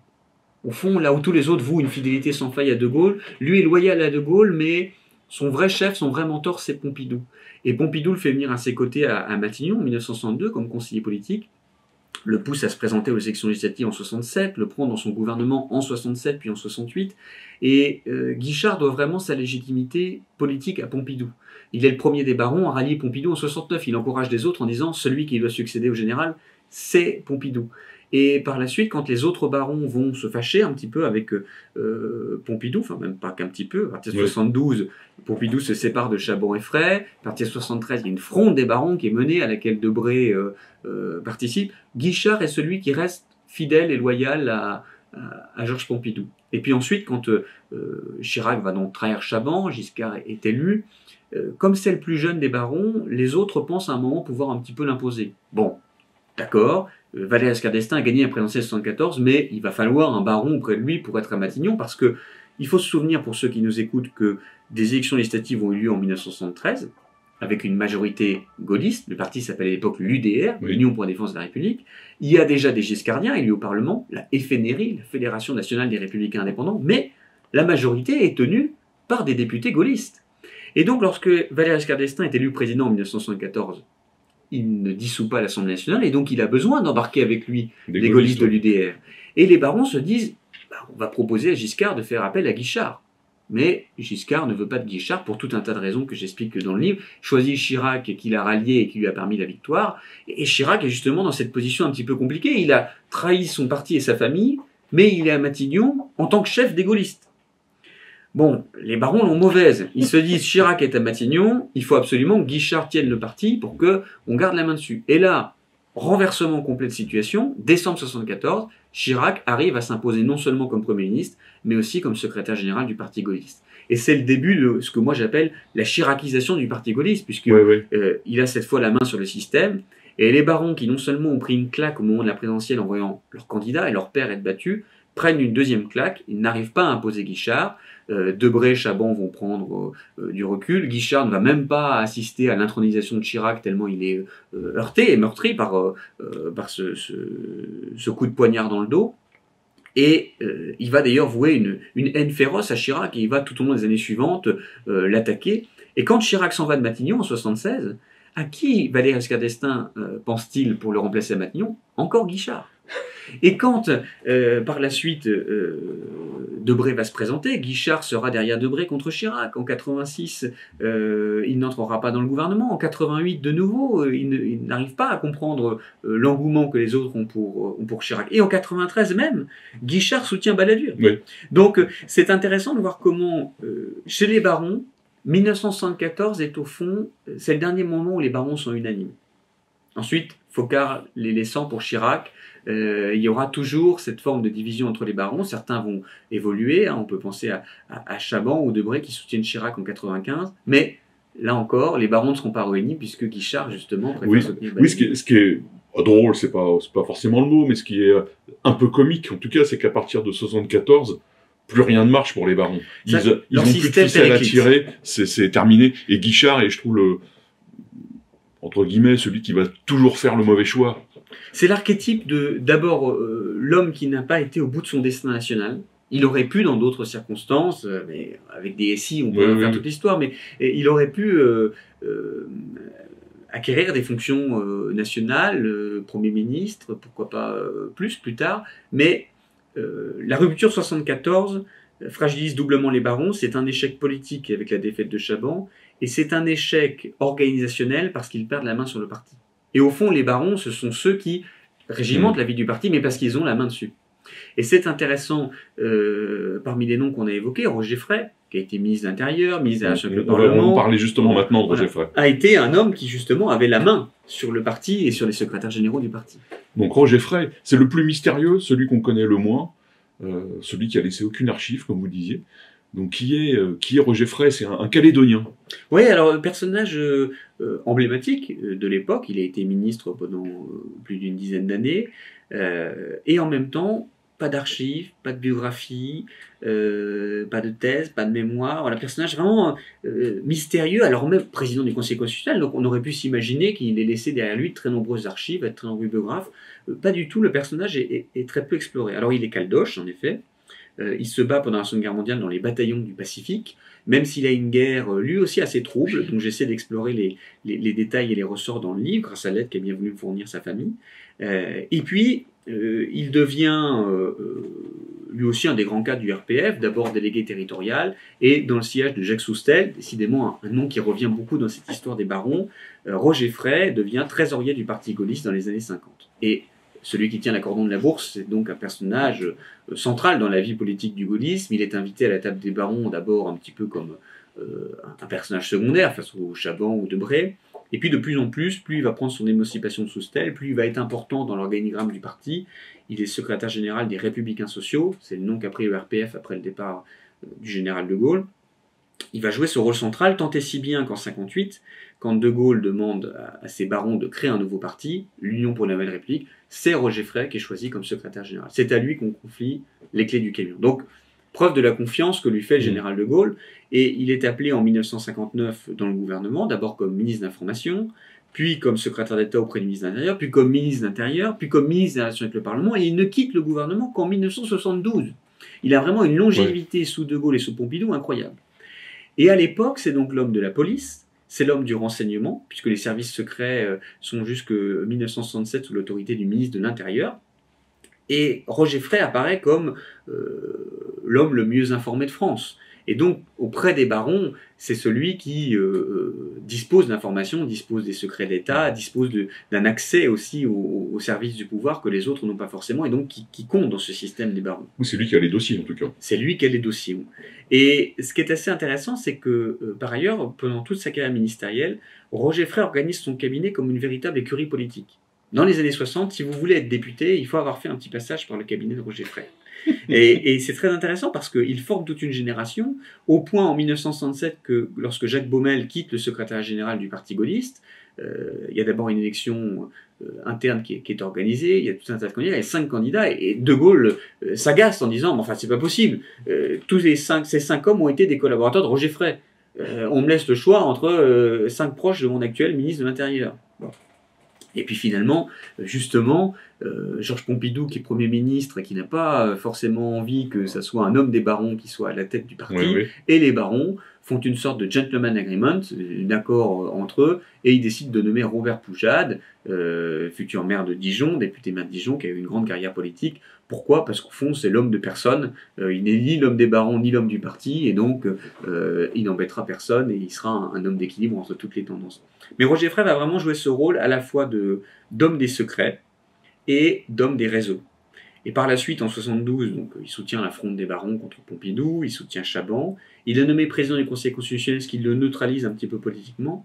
Au fond, là où tous les autres vouent une fidélité sans faille à De Gaulle, lui est loyal à De Gaulle, mais son vrai chef, son vrai mentor, c'est Pompidou. Et Pompidou le fait venir à ses côtés à Matignon en 1962 comme conseiller politique, le pousse à se présenter aux élections législatives en 67, le prend dans son gouvernement en 67 puis en 68. Et Guichard doit vraiment sa légitimité politique à Pompidou. Il est le premier des barons à rallier Pompidou en 69. Il encourage les autres en disant « celui qui doit succéder au général, c'est Pompidou ». Et par la suite, quand les autres barons vont se fâcher un petit peu avec Pompidou, enfin même pas qu'un petit peu, à partir de 72, Pompidou se sépare de Chaban et Frey, à partir de 73, il y a une fronde des barons qui est menée à laquelle Debré participe. Guichard est celui qui reste fidèle et loyal à Georges Pompidou. Et puis ensuite, quand Chirac va donc trahir Chaban, Giscard est élu, comme c'est le plus jeune des barons, les autres pensent à un moment pouvoir un petit peu l'imposer. Bon, d'accord, Valéry Giscard d'Estaing a gagné la présidentielle 74, mais il va falloir un baron auprès de lui pour être à Matignon, parce que il faut se souvenir, pour ceux qui nous écoutent, que des élections législatives ont eu lieu en 1973, avec une majorité gaulliste, le parti s'appelait à l'époque l'UDR, l'Union pour la défense de la République. Il y a déjà des giscardiens élus au Parlement, la FNRI, la Fédération nationale des républicains indépendants, mais la majorité est tenue par des députés gaullistes. Et donc, lorsque Valéry Giscard d'Estaing est élu président en 1974, il ne dissout pas l'Assemblée nationale, et donc il a besoin d'embarquer avec lui les gaullistes de l'UDR. Et les barons se disent, on va proposer à Giscard de faire appel à Guichard. Mais Giscard ne veut pas de Guichard pour tout un tas de raisons que j'explique dans le livre. Choisit Chirac, qui l'a rallié et qui lui a permis la victoire. Et Chirac est justement dans cette position un petit peu compliquée. Il a trahi son parti et sa famille, mais il est à Matignon en tant que chef des gaullistes. Bon, les barons l'ont mauvaise. Ils se disent, Chirac est à Matignon, il faut absolument que Guichard tienne le parti pour qu'on garde la main dessus. Et là, renversement complet de situation, décembre 74, Chirac arrive à s'imposer non seulement comme Premier ministre, mais aussi comme secrétaire général du Parti gaulliste. Et c'est le début de ce que moi j'appelle la chiracisation du Parti gaulliste, puisque il a cette fois la main sur le système, et les barons qui non seulement ont pris une claque au moment de la présidentielle en voyant leur candidat et leur père être battus, prennent une deuxième claque, ils n'arrivent pas à imposer Guichard, Debré, Chaban vont prendre du recul, Guichard ne va même pas assister à l'intronisation de Chirac tellement il est heurté et meurtri par ce coup de poignard dans le dos. Et il va d'ailleurs vouer une haine féroce à Chirac et il va tout au long des années suivantes l'attaquer. Et quand Chirac s'en va de Matignon en 76, à qui Valéry Giscard d'Estaing pense-t-il pour le remplacer à Matignon? Encore Guichard. Et quand, par la suite, Debré va se présenter, Guichard sera derrière Debré contre Chirac. En 86, il n'entrera pas dans le gouvernement. En 88, de nouveau, il n'arrive pas à comprendre l'engouement que les autres ont pour Chirac. Et en 93 même, Guichard soutient Balladur. Oui. Donc, c'est intéressant de voir comment, chez les barons, 1974 est au fond, c'est le dernier moment où les barons sont unanimes. Ensuite, Foccart les laissant pour Chirac, il y aura toujours cette forme de division entre les barons. Certains vont évoluer, on peut penser à Chaban ou Debré qui soutiennent Chirac en 95, mais là encore, les barons ne seront pas réunis puisque Guichard, justement, préfère soutenir Balladur.
Oui, ce qui est drôle, c'est pas forcément le mot, mais ce qui est un peu comique, en tout cas, c'est qu'à partir de 74, plus rien ne marche pour les barons. Ils ont plus de ficelle à tirer, c'est terminé. Et Guichard est, je trouve, entre guillemets, celui qui va toujours faire le mauvais choix.
C'est l'archétype d'abord, l'homme qui n'a pas été au bout de son destin national. Il aurait pu, dans d'autres circonstances, mais avec des SI, on peut faire toute l'histoire, mais il aurait pu acquérir des fonctions nationales, Premier ministre, pourquoi pas plus tard, mais la rupture 74 fragilise doublement les barons, c'est un échec politique avec la défaite de Chaban, et c'est un échec organisationnel parce qu'ils perdent la main sur le parti. Et au fond, les barons, ce sont ceux qui régimentent la vie du parti, mais parce qu'ils ont la main dessus. Et c'est intéressant, parmi les noms qu'on a évoqués, Roger Frey, qui a été ministre de l'Intérieur, ministre des Relations avec le Parlement.
On parlait justement maintenant de Roger Frey.
A été un homme qui, justement, avait la main sur le parti et sur les secrétaires généraux du parti.
Donc Roger Frey, c'est le plus mystérieux, celui qu'on connaît le moins, celui qui a laissé aucune archive, comme vous disiez. Donc qui est Roger Frey? C'est un Calédonien.
Oui, alors personnage emblématique de l'époque, il a été ministre pendant plus d'une dizaine d'années, et en même temps, pas d'archives, pas de biographie, pas de thèse, pas de mémoire. Voilà, personnage vraiment mystérieux, alors même président du Conseil constitutionnel, donc on aurait pu s'imaginer qu'il ait laissé derrière lui de très nombreuses archives, de très nombreux biographes. Pas du tout, le personnage est très peu exploré. Alors il est caldoche, en effet. Il se bat pendant la Seconde Guerre mondiale dans les bataillons du Pacifique, même s'il a une guerre lui aussi assez trouble, donc j'essaie d'explorer les détails et les ressorts dans le livre, grâce à l'aide qu'a bien voulu me fournir sa famille. Et puis, il devient lui aussi un des grands cadres du RPF, d'abord délégué territorial, et dans le sillage de Jacques Soustel, décidément un nom qui revient beaucoup dans cette histoire des barons, Roger Frey devient trésorier du Parti gaulliste dans les années 50. Et celui qui tient la cordon de la bourse, c'est donc un personnage central dans la vie politique du gaullisme. Il est invité à la table des barons, d'abord un petit peu comme un personnage secondaire face au Chaban ou Debré. Et puis de plus en plus il va prendre son émancipation de Soustel, plus il va être important dans l'organigramme du parti. Il est secrétaire général des Républicains sociaux, c'est le nom qu'a pris le RPF après le départ du général de Gaulle. Il va jouer ce rôle central, tant et si bien qu'en 1958, quand de Gaulle demande à ses barons de créer un nouveau parti, l'Union pour la Nouvelle République, c'est Roger Frey qui est choisi comme secrétaire général. C'est à lui qu'on confie les clés du camion. Donc, preuve de la confiance que lui fait le général de Gaulle, et il est appelé en 1959 dans le gouvernement, d'abord comme ministre de l'Information, puis comme secrétaire d'État auprès du ministre de l'Intérieur, puis comme ministre de l'Intérieur, puis comme ministre des Relations avec le Parlement, et il ne quitte le gouvernement qu'en 1972. Il a vraiment une longévité sous de Gaulle et sous Pompidou incroyable. Et à l'époque, c'est donc l'homme de la police, c'est l'homme du renseignement, puisque les services secrets sont jusqu'en 1967 sous l'autorité du ministre de l'Intérieur. Et Roger Frey apparaît comme l'homme le mieux informé de France. Et donc, auprès des barons, c'est celui qui dispose d'informations, dispose des secrets d'État, dispose d'un accès aussi aux services du pouvoir que les autres n'ont pas forcément, et donc qui compte dans ce système des barons.
C'est lui qui a les dossiers, en tout cas.
C'est lui qui a les dossiers. Et ce qui est assez intéressant, c'est que, par ailleurs, pendant toute sa carrière ministérielle, Roger Frey organise son cabinet comme une véritable écurie politique. Dans les années 60, si vous voulez être député, il faut avoir fait un petit passage par le cabinet de Roger Frey. Et c'est très intéressant parce qu'il forme toute une génération, au point en 1967 que lorsque Jacques Baumel quitte le secrétaire général du Parti gaulliste, il y a d'abord une élection interne qui est organisée, il y a tout un tas de candidats, il y a 5 candidats, et De Gaulle s'agace en disant « Enfin, c'est pas possible, tous ces 5 hommes ont été des collaborateurs de Roger Frey. On me laisse le choix entre 5 proches de mon actuel ministre de l'Intérieur. » Bon. Et puis finalement, justement, Georges Pompidou, qui est Premier ministre et qui n'a pas forcément envie que ça soit un homme des barons qui soit à la tête du parti, et les barons font une sorte de gentleman agreement, un accord entre eux, et ils décident de nommer Robert Poujade, futur maire de Dijon, député maire de Dijon, qui a eu une grande carrière politique. Pourquoi? Parce qu'au fond, c'est l'homme de personne, il n'est ni l'homme des barons, ni l'homme du parti, et donc il n'embêtera personne, et il sera un homme d'équilibre entre toutes les tendances. Mais Roger Frey va vraiment jouer ce rôle à la fois d'homme des secrets et d'homme des réseaux. Et par la suite, en 1972, donc, il soutient la fronde des barons contre Pompidou, il soutient Chaban, il est nommé président du Conseil constitutionnel, ce qui le neutralise un petit peu politiquement,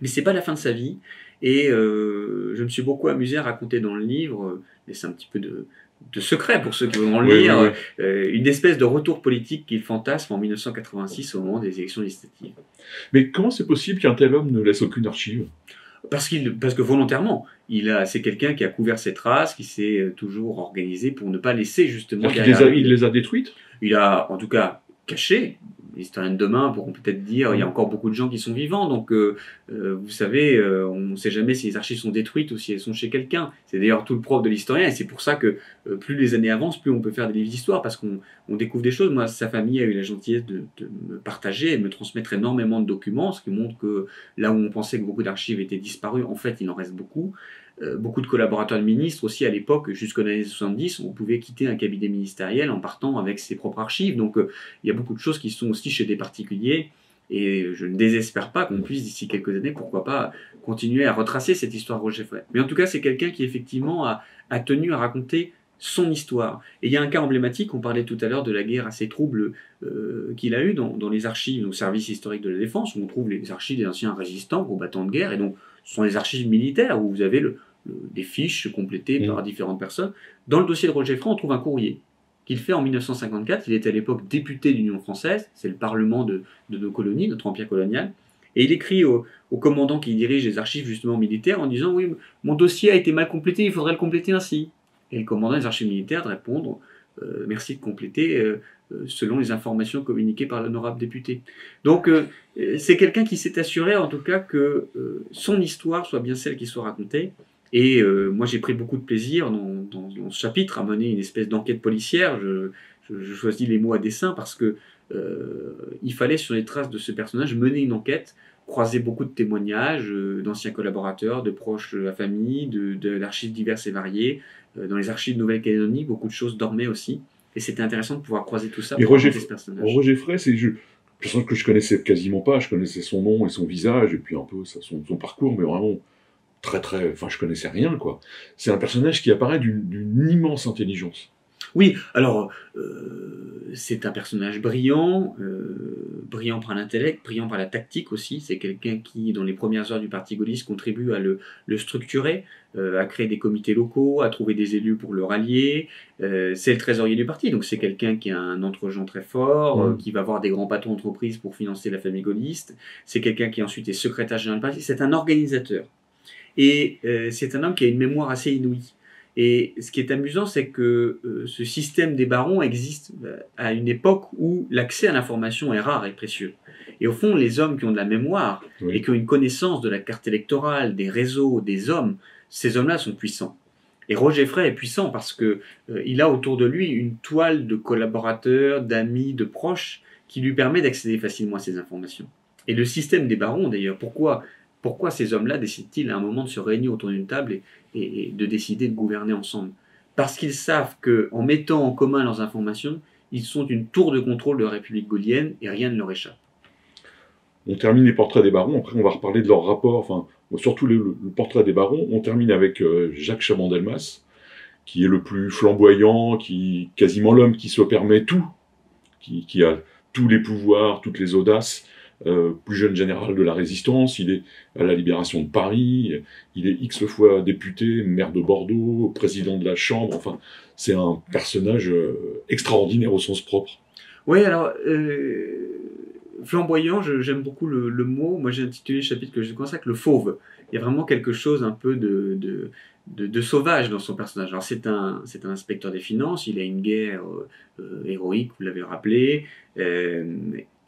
mais c'est pas la fin de sa vie, et je me suis beaucoup amusé à raconter dans le livre, mais c'est un petit peu de secret pour ceux qui vont le lire, une espèce de retour politique qu'il fantasme en 1986 au moment des élections législatives.
Mais comment c'est possible qu'un tel homme ne laisse aucune archive?
Parce que volontairement, c'est quelqu'un qui a couvert ses traces, qui s'est toujours organisé pour ne pas laisser justement derrière lui.
Il les a détruites?
Il a en tout cas caché. Les historiens de demain pourront peut-être dire il y a encore beaucoup de gens qui sont vivants, donc vous savez, on ne sait jamais si les archives sont détruites ou si elles sont chez quelqu'un. C'est d'ailleurs tout le propre de l'historien, et c'est pour ça que plus les années avancent, plus on peut faire des livres d'histoire, parce qu'on découvre des choses. Moi, sa famille a eu la gentillesse de me partager et de me transmettre énormément de documents, ce qui montre que là où on pensait que beaucoup d'archives étaient disparues, en fait, il en reste beaucoup. Beaucoup de collaborateurs de ministres aussi à l'époque, jusqu'aux années 70, on pouvait quitter un cabinet ministériel en partant avec ses propres archives. Donc il y a beaucoup de choses qui sont aussi chez des particuliers, et je ne désespère pas qu'on puisse d'ici quelques années, pourquoi pas, continuer à retracer cette histoire de Roger Frey. Mais en tout cas, c'est quelqu'un qui effectivement a tenu à raconter son histoire. Et il y a un cas emblématique, on parlait tout à l'heure de la guerre assez trouble qu'il a eu dans les archives, au service historique de la défense, où on trouve les archives des anciens résistants, combattants de guerre, et donc ce sont les archives militaires où vous avez des fiches complétées par différentes personnes. Dans le dossier de Roger Frey, on trouve un courrier qu'il fait en 1954. Il était à l'époque député de l'Union française, c'est le parlement de nos colonies, notre empire colonial. Et il écrit au commandant qui dirige les archives justement militaires en disant « Oui, mon dossier a été mal complété, il faudrait le compléter ainsi ». Et le commandant des archives militaires de répondre « Merci de compléter selon les informations communiquées par l'honorable député ». Donc c'est quelqu'un qui s'est assuré en tout cas que son histoire soit bien celle qui soit racontée. Et moi j'ai pris beaucoup de plaisir dans ce chapitre à mener une espèce d'enquête policière. Je choisis les mots à dessein parce que il fallait sur les traces de ce personnage mener une enquête, croiser beaucoup de témoignages d'anciens collaborateurs, de proches de la famille, d'archives diverses et variées. Dans les archives de Nouvelle-Calédonie, beaucoup de choses dormaient aussi. Et c'était intéressant de pouvoir croiser tout ça pour raconter ce personnage.
Roger Frey, c'est une personne que je connaissais quasiment pas. Je connaissais son nom et son visage, et puis un peu son parcours, mais vraiment très, enfin je connaissais rien, quoi. C'est un personnage qui apparaît d'une immense intelligence.
Oui, alors c'est un personnage brillant, brillant par l'intellect, brillant par la tactique aussi. C'est quelqu'un qui, dans les premières heures du Parti gaulliste, contribue à le structurer, à créer des comités locaux, à trouver des élus pour le rallier. C'est le trésorier du parti, donc c'est quelqu'un qui a un entre-gens très fort, qui va voir des grands patrons d'entreprise pour financer la famille gaulliste. C'est quelqu'un qui ensuite est secrétaire général du parti. C'est un organisateur. Et c'est un homme qui a une mémoire assez inouïe. Et ce qui est amusant, c'est que ce système des barons existe à une époque où l'accès à l'information est rare et précieux. Et au fond, les hommes qui ont de la mémoire et qui ont une connaissance de la carte électorale, des réseaux, des hommes, ces hommes-là sont puissants. Et Roger Frey est puissant parce que il a autour de lui une toile de collaborateurs, d'amis, de proches qui lui permet d'accéder facilement à ces informations. Et le système des barons, d'ailleurs, pourquoi ces hommes-là décident-ils à un moment de se réunir autour d'une table et de décider de gouverner ensemble? Parce qu'ils savent qu'en mettant en commun leurs informations, ils sont une tour de contrôle de la République gaulienne et rien ne leur échappe.
On termine les portraits des barons, après on va reparler de leur rapport, enfin surtout le portrait des barons. On termine avec Jacques Chaban-Delmas, qui est le plus flamboyant, quasiment l'homme qui se permet tout, qui a tous les pouvoirs, toutes les audaces. Plus jeune général de la Résistance, il est à la libération de Paris, il est X fois député, maire de Bordeaux, président de la Chambre, enfin, c'est un personnage extraordinaire au sens propre.
Oui, alors, flamboyant, j'aime beaucoup le mot. Moi, j'ai intitulé le chapitre que je consacre le fauve. Il y a vraiment quelque chose un peu de sauvage dans son personnage. Alors, c'est un inspecteur des finances, il a une guerre héroïque, vous l'avez rappelé,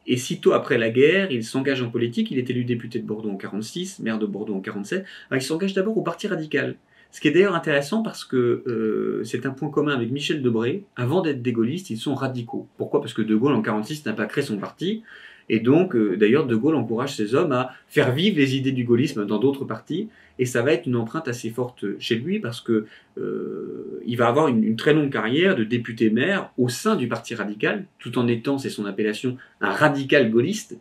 et sitôt après la guerre, il s'engage en politique. Il est élu député de Bordeaux en 1946, maire de Bordeaux en 1947. Alors, il s'engage d'abord au Parti radical. Ce qui est d'ailleurs intéressant parce que c'est un point commun avec Michel Debré. Avant d'être des gaullistes, ils sont radicaux. Pourquoi? Parce que De Gaulle, en 1946, n'a pas créé son parti. Et donc, d'ailleurs, De Gaulle encourage ces hommes à faire vivre les idées du gaullisme dans d'autres partis. Et ça va être une empreinte assez forte chez lui parce que il va avoir une très longue carrière de député-maire au sein du Parti radical, tout en étant, c'est son appellation, un radical gaulliste.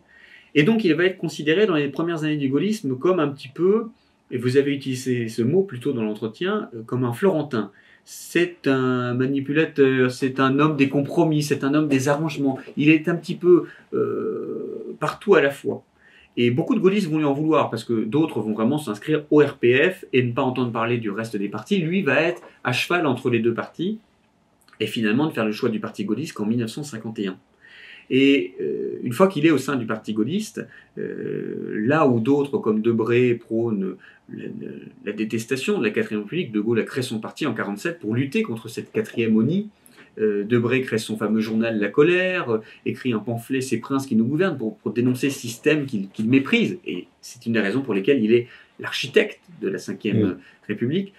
Et donc, il va être considéré dans les premières années du gaullisme comme un petit peu, et vous avez utilisé ce mot plutôt dans l'entretien, comme un Florentin. C'est un manipulateur, c'est un homme des compromis, c'est un homme des arrangements. Il est un petit peu partout à la fois. Et beaucoup de gaullistes vont lui en vouloir parce que d'autres vont vraiment s'inscrire au RPF et ne pas entendre parler du reste des partis. Lui va être à cheval entre les deux partis et finalement de faire le choix du parti gaulliste qu'en 1951. Et une fois qu'il est au sein du parti gaulliste, là où d'autres comme Debré prônent la détestation de la 4ème République, De Gaulle a créé son parti en 1947 pour lutter contre cette 4e ONI. Debré crée son fameux journal La Colère, écrit un pamphlet Ces princes qui nous gouvernent pour dénoncer ce système qu'il méprise. Et c'est une des raisons pour lesquelles il est l'architecte de la 5e République.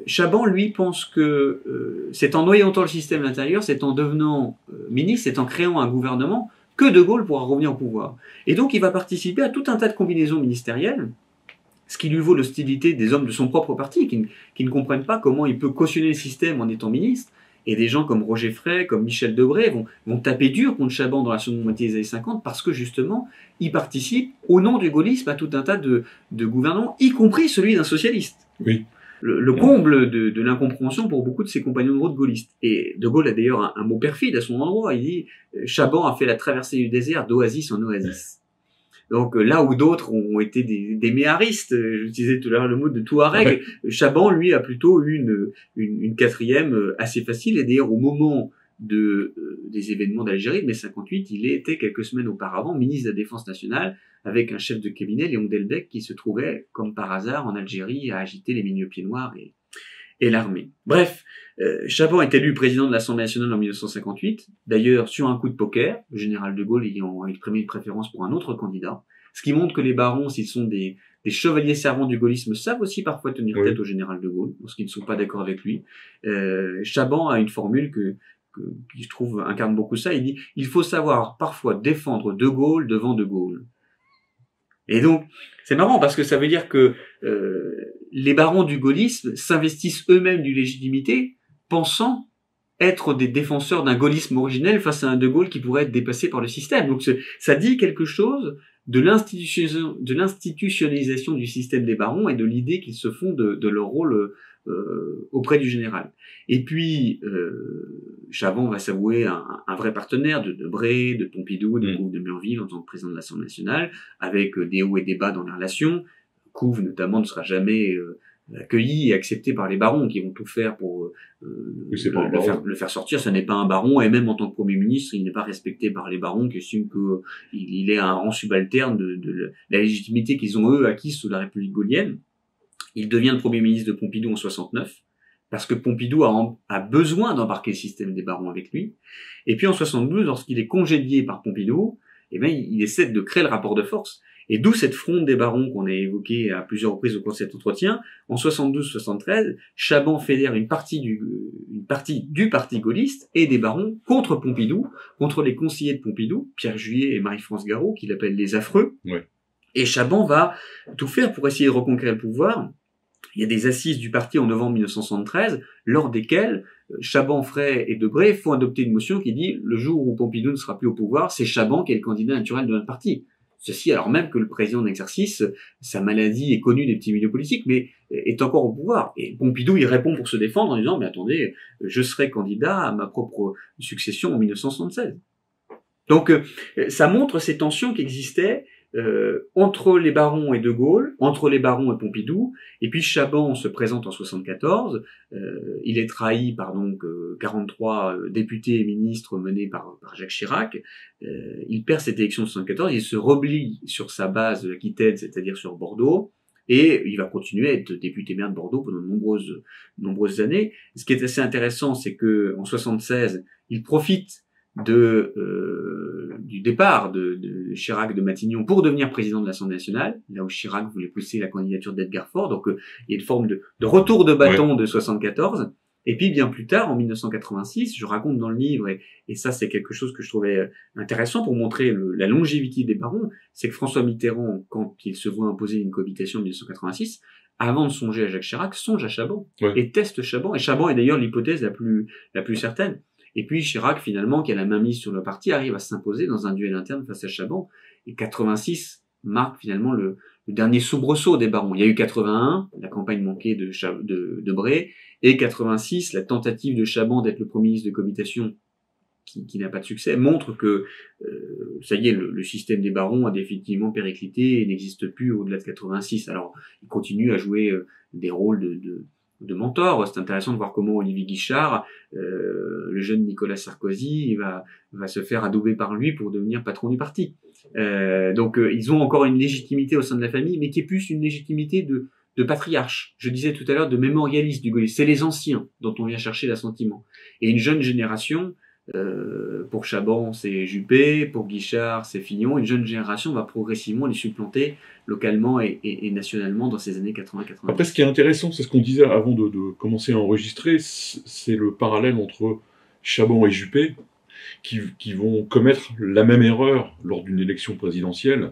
Chaban, lui, pense que c'est en noyautant le système intérieur, c'est en devenant ministre, c'est en créant un gouvernement que De Gaulle pourra revenir au pouvoir. Et donc il va participer à tout un tas de combinaisons ministérielles, ce qui lui vaut l'hostilité des hommes de son propre parti, qui ne comprennent pas comment il peut cautionner le système en étant ministre. Et des gens comme Roger Frey, comme Michel Debré vont taper dur contre Chaban dans la seconde moitié des années 50 parce que justement, il participe au nom du gaullisme à tout un tas de gouvernements, y compris celui d'un socialiste.
Oui.
Le comble de l'incompréhension pour beaucoup de ses compagnons de route gaullistes. Et De Gaulle a d'ailleurs un mot perfide à son endroit. Il dit « Chaban a fait la traversée du désert d'oasis en oasis ». Donc là où d'autres ont été des méharistes, j'utilisais tout à l'heure le mot de Touareg, Chaban, lui, a plutôt eu une 4e assez facile. Et d'ailleurs, au moment des événements d'Algérie de mai 58, il était quelques semaines auparavant ministre de la Défense nationale avec un chef de cabinet, Léon Delbecq, qui se trouvait, comme par hasard, en Algérie à agiter les milieux pieds noirs et l'armée. Bref, Chaban est élu président de l'Assemblée nationale en 1958, d'ailleurs sur un coup de poker, le général de Gaulle ayant exprimé une préférence pour un autre candidat, ce qui montre que les barons, s'ils sont des chevaliers servants du gaullisme, savent aussi parfois tenir tête au général de Gaulle, lorsqu'ils ne sont pas d'accord avec lui. Chaban a une formule qui je trouve incarne beaucoup ça, il dit « Il faut savoir parfois défendre De Gaulle devant De Gaulle ». Et donc, c'est marrant parce que ça veut dire que les barons du gaullisme s'investissent eux-mêmes d'une légitimité, pensant être des défenseurs d'un gaullisme originel face à un De Gaulle qui pourrait être dépassé par le système. Donc ça dit quelque chose de l'institutionnalisation du système des barons et de l'idée qu'ils se font de leur rôle auprès du général. Et puis, Chaban va s'avouer un vrai partenaire de Debré, de Pompidou, de Couve de Murville en tant que président de l'Assemblée nationale, avec des hauts et des bas dans les relations. Couve, notamment, ne sera jamais accueilli et accepté par les barons qui vont tout faire pour le faire sortir. Ce n'est pas un baron, et même en tant que Premier ministre, il n'est pas respecté par les barons qui estiment qu'il est un rang subalterne de la légitimité qu'ils ont eux acquise sous la République gaulienne. Il devient le Premier ministre de Pompidou en 69, parce que Pompidou a besoin d'embarquer le système des barons avec lui. Et puis en 72, lorsqu'il est congédié par Pompidou, eh bien, il essaie de créer le rapport de force. Et d'où cette fronde des barons qu'on a évoquée à plusieurs reprises au cours de cet entretien. En 72-73, Chaban fédère une partie du parti gaulliste et des barons contre Pompidou, contre les conseillers de Pompidou, Pierre Juillet et Marie-France Garot, qu'il appelle les affreux.
Ouais.
Et Chaban va tout faire pour essayer de reconquérir le pouvoir. Il y a des assises du parti en novembre 1973, lors desquelles Chaban, Frey et Debré font adopter une motion qui dit « Le jour où Pompidou ne sera plus au pouvoir, c'est Chaban qui est le candidat naturel de notre parti ». Ceci alors même que le président d'exercice, sa maladie est connue des petits milieux politiques, mais est encore au pouvoir. Et Pompidou y répond pour se défendre en disant « Mais attendez, je serai candidat à ma propre succession en 1976 ». Donc ça montre ces tensions qui existaient entre les barons et De Gaulle, entre les barons et Pompidou, et puis Chaban se présente en 74, il est trahi par donc 43 députés et ministres menés par Jacques Chirac, il perd cette élection de 74, il se replie sur sa base aquitaine, c'est-à-dire sur Bordeaux, et il va continuer à être député maire de Bordeaux pendant de nombreuses années. Ce qui est assez intéressant, c'est que en 76, il profite du départ de Chirac de Matignon pour devenir président de l'Assemblée nationale, là où Chirac voulait pousser la candidature d'Edgar Faure, donc il y a une forme de retour de bâton de 74, et puis bien plus tard, en 1986, je raconte dans le livre, et ça c'est quelque chose que je trouvais intéressant pour montrer la longévité des barons, c'est que François Mitterrand, quand il se voit imposer une cohabitation en 1986, avant de songer à Jacques Chirac, songe à Chaban, et teste Chaban, et Chaban est d'ailleurs l'hypothèse la plus certaine. Et puis Chirac, finalement, qui a la main mise sur le parti, arrive à s'imposer dans un duel interne face à Chaban. Et 86 marque finalement le dernier soubresaut des barons. Il y a eu 81, la campagne manquée de Debré, et 86, la tentative de Chaban d'être le premier ministre de cohabitation qui n'a pas de succès, montre que ça y est, le système des barons a définitivement périclité et n'existe plus au-delà de 86. Alors, il continue à jouer des rôles de mentor. C'est intéressant de voir comment Olivier Guichard le jeune Nicolas Sarkozy va se faire adouber par lui pour devenir patron du parti. Donc ils ont encore une légitimité au sein de la famille, mais qui est plus une légitimité de patriarche. Je disais tout à l'heure de mémorialiste du gaullisme. C'est les anciens dont on vient chercher l'assentiment. Et une jeune génération, pour Chaban c'est Juppé, pour Guichard c'est Fillon, une jeune génération va progressivement les supplanter localement et nationalement dans ces années 80-90.
Après, ce qui est intéressant, c'est ce qu'on disait avant de commencer à enregistrer, c'est le parallèle entre Chaban et Juppé, qui vont commettre la même erreur lors d'une élection présidentielle,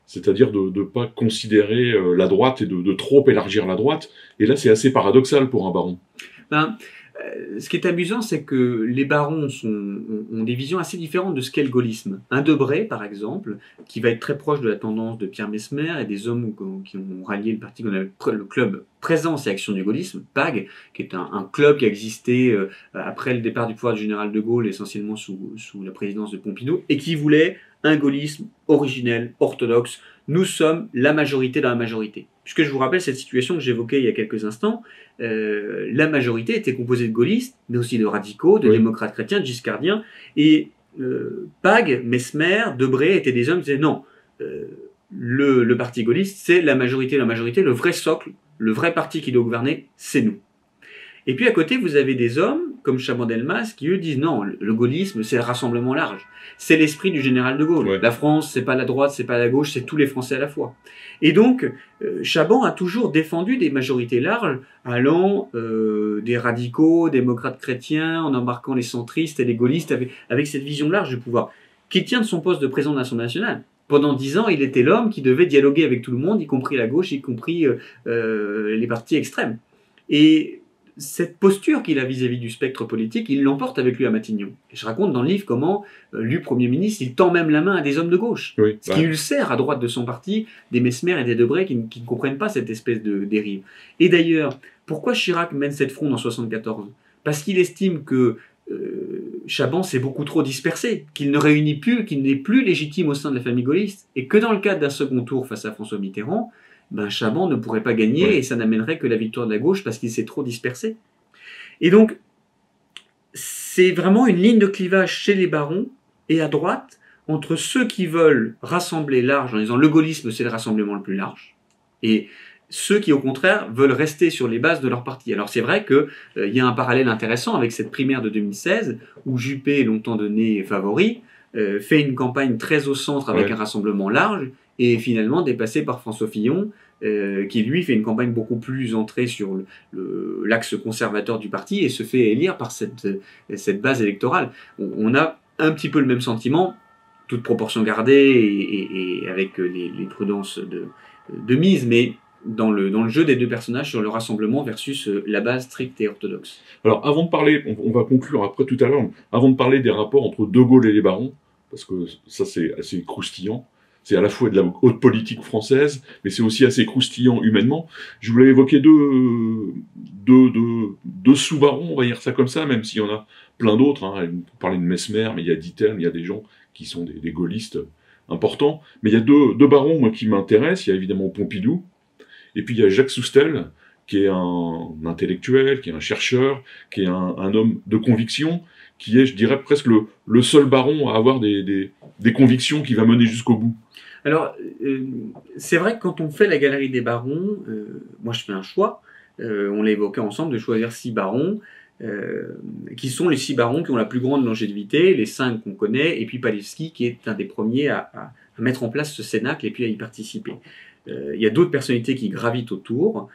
c'est-à-dire de ne pas considérer la droite et de trop élargir la droite. Et là, c'est assez paradoxal pour un baron.
Ce qui est amusant, c'est que les barons ont des visions assez différentes de ce qu'est le gaullisme. Un Debray, par exemple, qui va être très proche de la tendance de Pierre Messmer et des hommes qui ont rallié le parti qu'on appelle le club Présence et Action du Gaullisme, PAG, qui est un club qui a existé après le départ du pouvoir du général de Gaulle, essentiellement sous la présidence de Pompidou, et qui voulait un gaullisme originel, orthodoxe. Nous sommes la majorité dans la majorité. Puisque je vous rappelle cette situation que j'évoquais il y a quelques instants, la majorité était composée de gaullistes, mais aussi de radicaux, de démocrates chrétiens, de giscardiens, et PAG, Messmer, Debray étaient des hommes qui disaient non, le parti gaulliste, c'est la majorité, le vrai socle, le vrai parti qui doit gouverner, c'est nous. Et puis à côté, vous avez des hommes comme Chaban-Delmas qui eux disent non, le gaullisme c'est le rassemblement large, c'est l'esprit du général de Gaulle. Ouais. La France c'est pas la droite, c'est pas la gauche, c'est tous les Français à la fois. Et donc Chaban a toujours défendu des majorités larges, allant des radicaux, démocrates chrétiens, en embarquant les centristes et les gaullistes avec cette vision large du pouvoir, qui tient de son poste de président de l'Assemblée nationale. Pendant 10 ans, il était l'homme qui devait dialoguer avec tout le monde, y compris la gauche, y compris les partis extrêmes. Et cette posture qu'il a vis-à-vis du spectre politique, il l'emporte avec lui à Matignon. Et je raconte dans le livre comment, lui, Premier ministre, il tend même la main à des hommes de gauche. Oui, ce qui ulcère à droite de son parti des Messmer et des Debray qui ne comprennent pas cette espèce de dérive. Et d'ailleurs, pourquoi Chirac mène cette fronde en 1974 ? Parce qu'il estime que Chaban s'est beaucoup trop dispersé, qu'il ne réunit plus, qu'il n'est plus légitime au sein de la famille gaulliste, et que dans le cadre d'un second tour face à François Mitterrand, Chaban ne pourrait pas gagner et ça n'amènerait que la victoire de la gauche parce qu'il s'est trop dispersé. Et donc, c'est vraiment une ligne de clivage chez les barons et à droite entre ceux qui veulent rassembler large en disant le gaullisme c'est le rassemblement le plus large et ceux qui au contraire veulent rester sur les bases de leur parti. Alors c'est vrai qu'il y a un parallèle intéressant avec cette primaire de 2016 où Juppé, longtemps donné favori, fait une campagne très au centre avec un rassemblement large et finalement dépassé par François Fillon, qui lui fait une campagne beaucoup plus entrée sur l'axe conservateur du parti et se fait élire par cette base électorale. On a un petit peu le même sentiment, toute proportion gardée et avec les prudences de mise, mais dans le jeu des deux personnages sur le rassemblement versus la base stricte et orthodoxe.
Alors avant de parler, on va conclure après tout à l'heure, avant de parler des rapports entre De Gaulle et les barons, parce que ça c'est assez croustillant, c'est à la fois de la haute politique française, mais c'est aussi assez croustillant humainement. Je voulais évoquer deux sous-barons, on va dire ça comme ça, même s'il y en a plein d'autres. On peut parler de Messmer, mais il y a Dittern, il y a des gens qui sont des gaullistes importants. Mais il y a deux barons moi, qui m'intéressent. Il y a évidemment Pompidou, et puis il y a Jacques Soustel, qui est un intellectuel, qui est un chercheur, qui est un homme de conviction, qui est, je dirais, presque le seul baron à avoir des convictions qui va mener jusqu'au bout.
Alors, c'est vrai que quand on fait la galerie des barons, moi je fais un choix, on l'a évoqué ensemble, de choisir 6 barons, qui sont les 6 barons qui ont la plus grande longévité, les 5 qu'on connaît, et puis Palevski qui est un des premiers à mettre en place ce cénacle et puis à y participer. Il y a d'autres personnalités qui gravitent autour,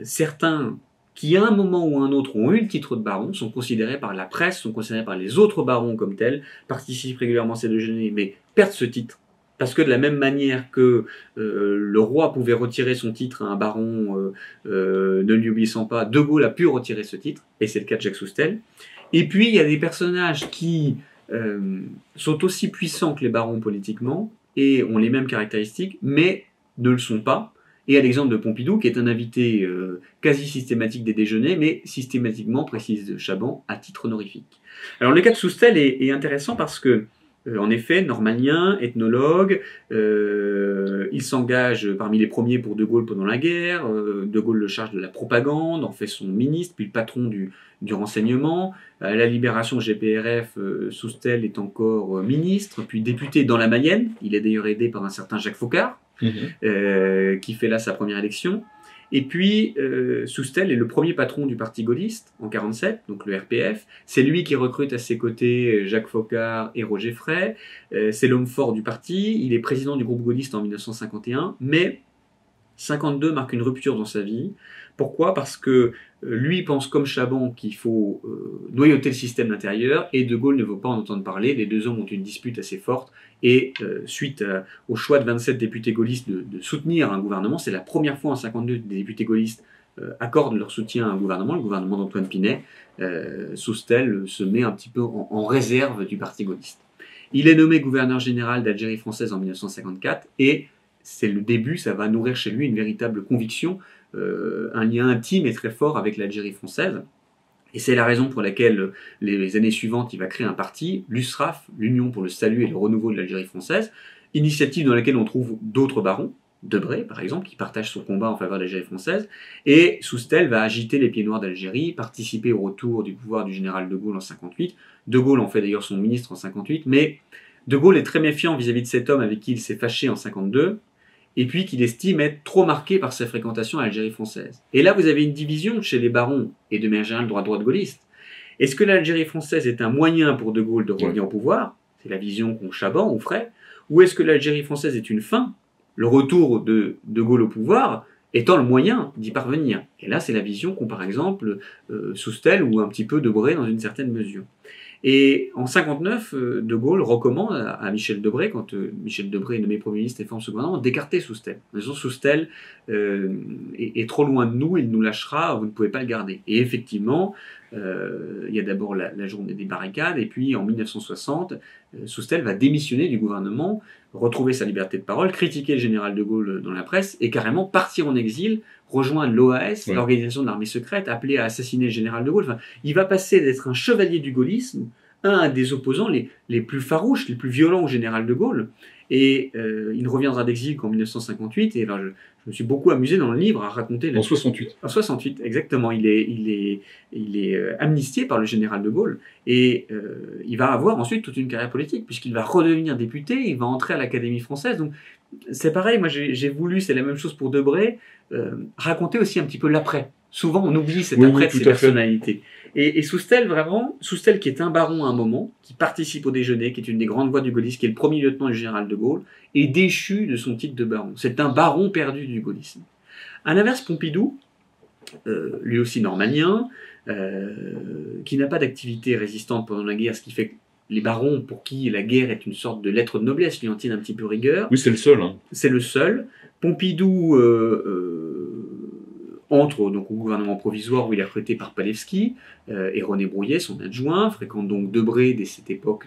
certains qui à un moment ou un autre ont eu le titre de baron, sont considérés par la presse, sont considérés par les autres barons comme tels, participent régulièrement à ces déjeuners, mais perdent ce titre. Parce que de la même manière que le roi pouvait retirer son titre à un baron, ne lui obéissant pas, De Gaulle a pu retirer ce titre, et c'est le cas de Jacques Soustel. Et puis il y a des personnages qui sont aussi puissants que les barons politiquement, et ont les mêmes caractéristiques, mais ne le sont pas. Et à l'exemple de Pompidou, qui est un invité quasi systématique des déjeuners, mais systématiquement, précise Chaban, à titre honorifique. Alors le cas de Soustel est intéressant parce que En effet, normalien, ethnologue, il s'engage parmi les premiers pour De Gaulle pendant la guerre. De Gaulle le charge de la propagande, en fait son ministre, puis le patron du renseignement. À la libération GPRF, Soustelle est encore ministre, puis député dans la Mayenne. Il est d'ailleurs aidé par un certain Jacques Foccart, qui fait là sa première élection. Et puis, Soustelle est le premier patron du parti gaulliste en 1947, donc le RPF. C'est lui qui recrute à ses côtés Jacques Foccart et Roger Frey. C'est l'homme fort du parti. Il est président du groupe gaulliste en 1951. Mais 1952 marque une rupture dans sa vie. Pourquoi? Parce que lui pense comme Chaban qu'il faut noyauter le système intérieur et De Gaulle ne veut pas en entendre parler. Les deux hommes ont une dispute assez forte et suite au choix de 27 députés gaullistes de soutenir un gouvernement, c'est la première fois en 1952 que des députés gaullistes accordent leur soutien à un gouvernement, le gouvernement d'Antoine Pinay. Soustelle se met un petit peu en réserve du parti gaulliste. Il est nommé gouverneur général d'Algérie française en 1954 et c'est le début, ça va nourrir chez lui une véritable conviction, un lien intime et très fort avec l'Algérie française. Et c'est la raison pour laquelle les années suivantes, il va créer un parti, l'USRAF, l'Union pour le salut et le renouveau de l'Algérie française, initiative dans laquelle on trouve d'autres barons, Debré par exemple, qui partage son combat en faveur de l'Algérie française, et Soustelle va agiter les pieds noirs d'Algérie, participer au retour du pouvoir du général de Gaulle en 1958. De Gaulle en fait d'ailleurs son ministre en 1958, mais De Gaulle est très méfiant vis-à-vis de cet homme avec qui il s'est fâché en 1952, et puis qu'il estime être trop marqué par sa fréquentation à l'Algérie française. Et là, vous avez une division chez les barons et de manière générale droite gaulliste. Est-ce que l'Algérie française est un moyen pour De Gaulle de revenir au pouvoir? C'est la vision qu'ont Chaban ou Frey. Ou est-ce que l'Algérie française est une fin? Le retour de Gaulle au pouvoir étant le moyen d'y parvenir. Et là, c'est la vision qu'ont par exemple Soustelle ou un petit peu Debré dans une certaine mesure. Et en 1959, De Gaulle recommande à Michel Debré, quand Michel Debré est nommé Premier ministre et forme ce gouvernement, d'écarter Soustelle. En disant Soustelle est trop loin de nous, il nous lâchera, vous ne pouvez pas le garder. Et effectivement, il y a d'abord la journée des barricades, et puis en 1960, Soustelle va démissionner du gouvernement, retrouver sa liberté de parole, critiquer le général de Gaulle dans la presse, et carrément partir en exil, rejoindre l'OAS, l'organisation de l'armée secrète, appelée à assassiner le général de Gaulle. Enfin, il va passer d'être un chevalier du gaullisme à un des opposants les plus farouches, les plus violents au général de Gaulle. Et il ne reviendra d'exil qu'en 1958. Et ben, je me suis beaucoup amusé dans le livre à raconter...
En 68.
En 68, exactement. Il est amnistié par le général de Gaulle. Et il va avoir ensuite toute une carrière politique, puisqu'il va redevenir député, il va entrer à l'Académie française. Donc c'est pareil, moi j'ai voulu, c'est la même chose pour Debré, raconter aussi un petit peu l'après. Souvent on oublie cet après de ses personnalités. Et Soustelle, vraiment, Soustelle qui est un baron à un moment, qui participe au déjeuner, qui est une des grandes voix du gaullisme, qui est le premier lieutenant du général de Gaulle, est déchu de son titre de baron. C'est un baron perdu du gaullisme. À l'inverse, Pompidou, lui aussi normalien, qui n'a pas d'activité résistante pendant la guerre, ce qui fait que les barons pour qui la guerre est une sorte de lettre de noblesse lui en tiennent un petit peu rigueur.
Oui, c'est le seul. Hein.
C'est le seul. Pompidou entre donc au gouvernement provisoire où il est recruté par Palevski et René Brouillet, son adjoint, fréquente donc Debré dès cette époque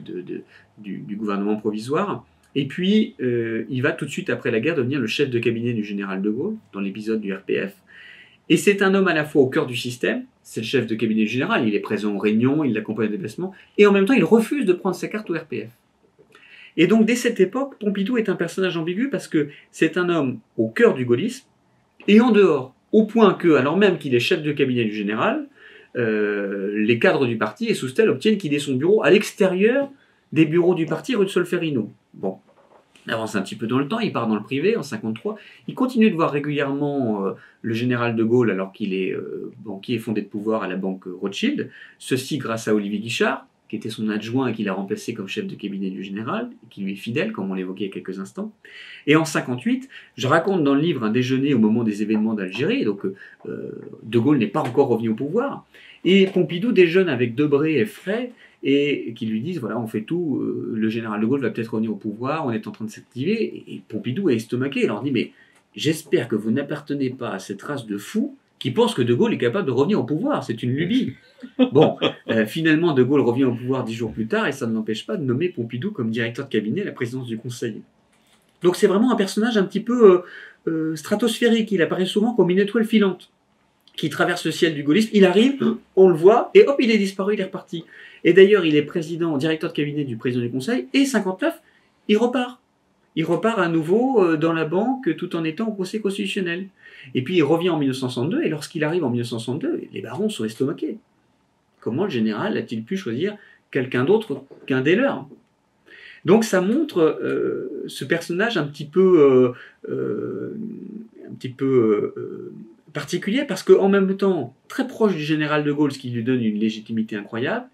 du gouvernement provisoire. Et puis, il va tout de suite après la guerre devenir le chef de cabinet du général de Gaulle, dans l'épisode du RPF. Et c'est un homme à la fois au cœur du système, c'est le chef de cabinet du général, il est présent aux réunions, il l'accompagne au déplacement, et en même temps il refuse de prendre sa carte au RPF. Et donc dès cette époque, Pompidou est un personnage ambigu parce que c'est un homme au cœur du gaullisme, et en dehors, au point que, alors même qu'il est chef de cabinet du général, les cadres du parti et Soustelle obtiennent qu'il ait son bureau à l'extérieur des bureaux du parti rue de Solferino. Bon. Il avance un petit peu dans le temps, il part dans le privé en 1953, il continue de voir régulièrement le général de Gaulle alors qu'il est banquier fondé de pouvoir à la banque Rothschild, ceci grâce à Olivier Guichard, qui était son adjoint et qui l'a remplacé comme chef de cabinet du général, et qui lui est fidèle, comme on l'évoquait il y a quelques instants. Et en 1958, je raconte dans le livre un déjeuner au moment des événements d'Algérie, donc de Gaulle n'est pas encore revenu au pouvoir, et Pompidou déjeune avec Debré et Frey, et qui lui disent, voilà, on fait tout, le général de Gaulle va peut-être revenir au pouvoir, on est en train de s'activer, et Pompidou est estomaqué, il leur dit, mais j'espère que vous n'appartenez pas à cette race de fous qui pense que de Gaulle est capable de revenir au pouvoir, c'est une lubie. Bon, finalement, de Gaulle revient au pouvoir 10 jours plus tard, et ça ne l'empêche pas de nommer Pompidou comme directeur de cabinet à la présidence du Conseil. Donc c'est vraiment un personnage un petit peu stratosphérique, il apparaît souvent comme une étoile filante. qui traverse le ciel du gaullisme. Il arrive, on le voit, et hop, il est disparu, il est reparti. Et d'ailleurs, il est directeur de cabinet du président du Conseil, et 59, il repart. Il repart à nouveau dans la banque tout en étant au Conseil constitutionnel. Et puis il revient en 1962, et lorsqu'il arrive en 1962, les barons sont estomaqués. Comment le général a-t-il pu choisir quelqu'un d'autre qu'un des leurs? Donc ça montre ce personnage un petit peu particulier, parce qu'en même temps, très proche du général de Gaulle, ce qui lui donne une légitimité incroyable,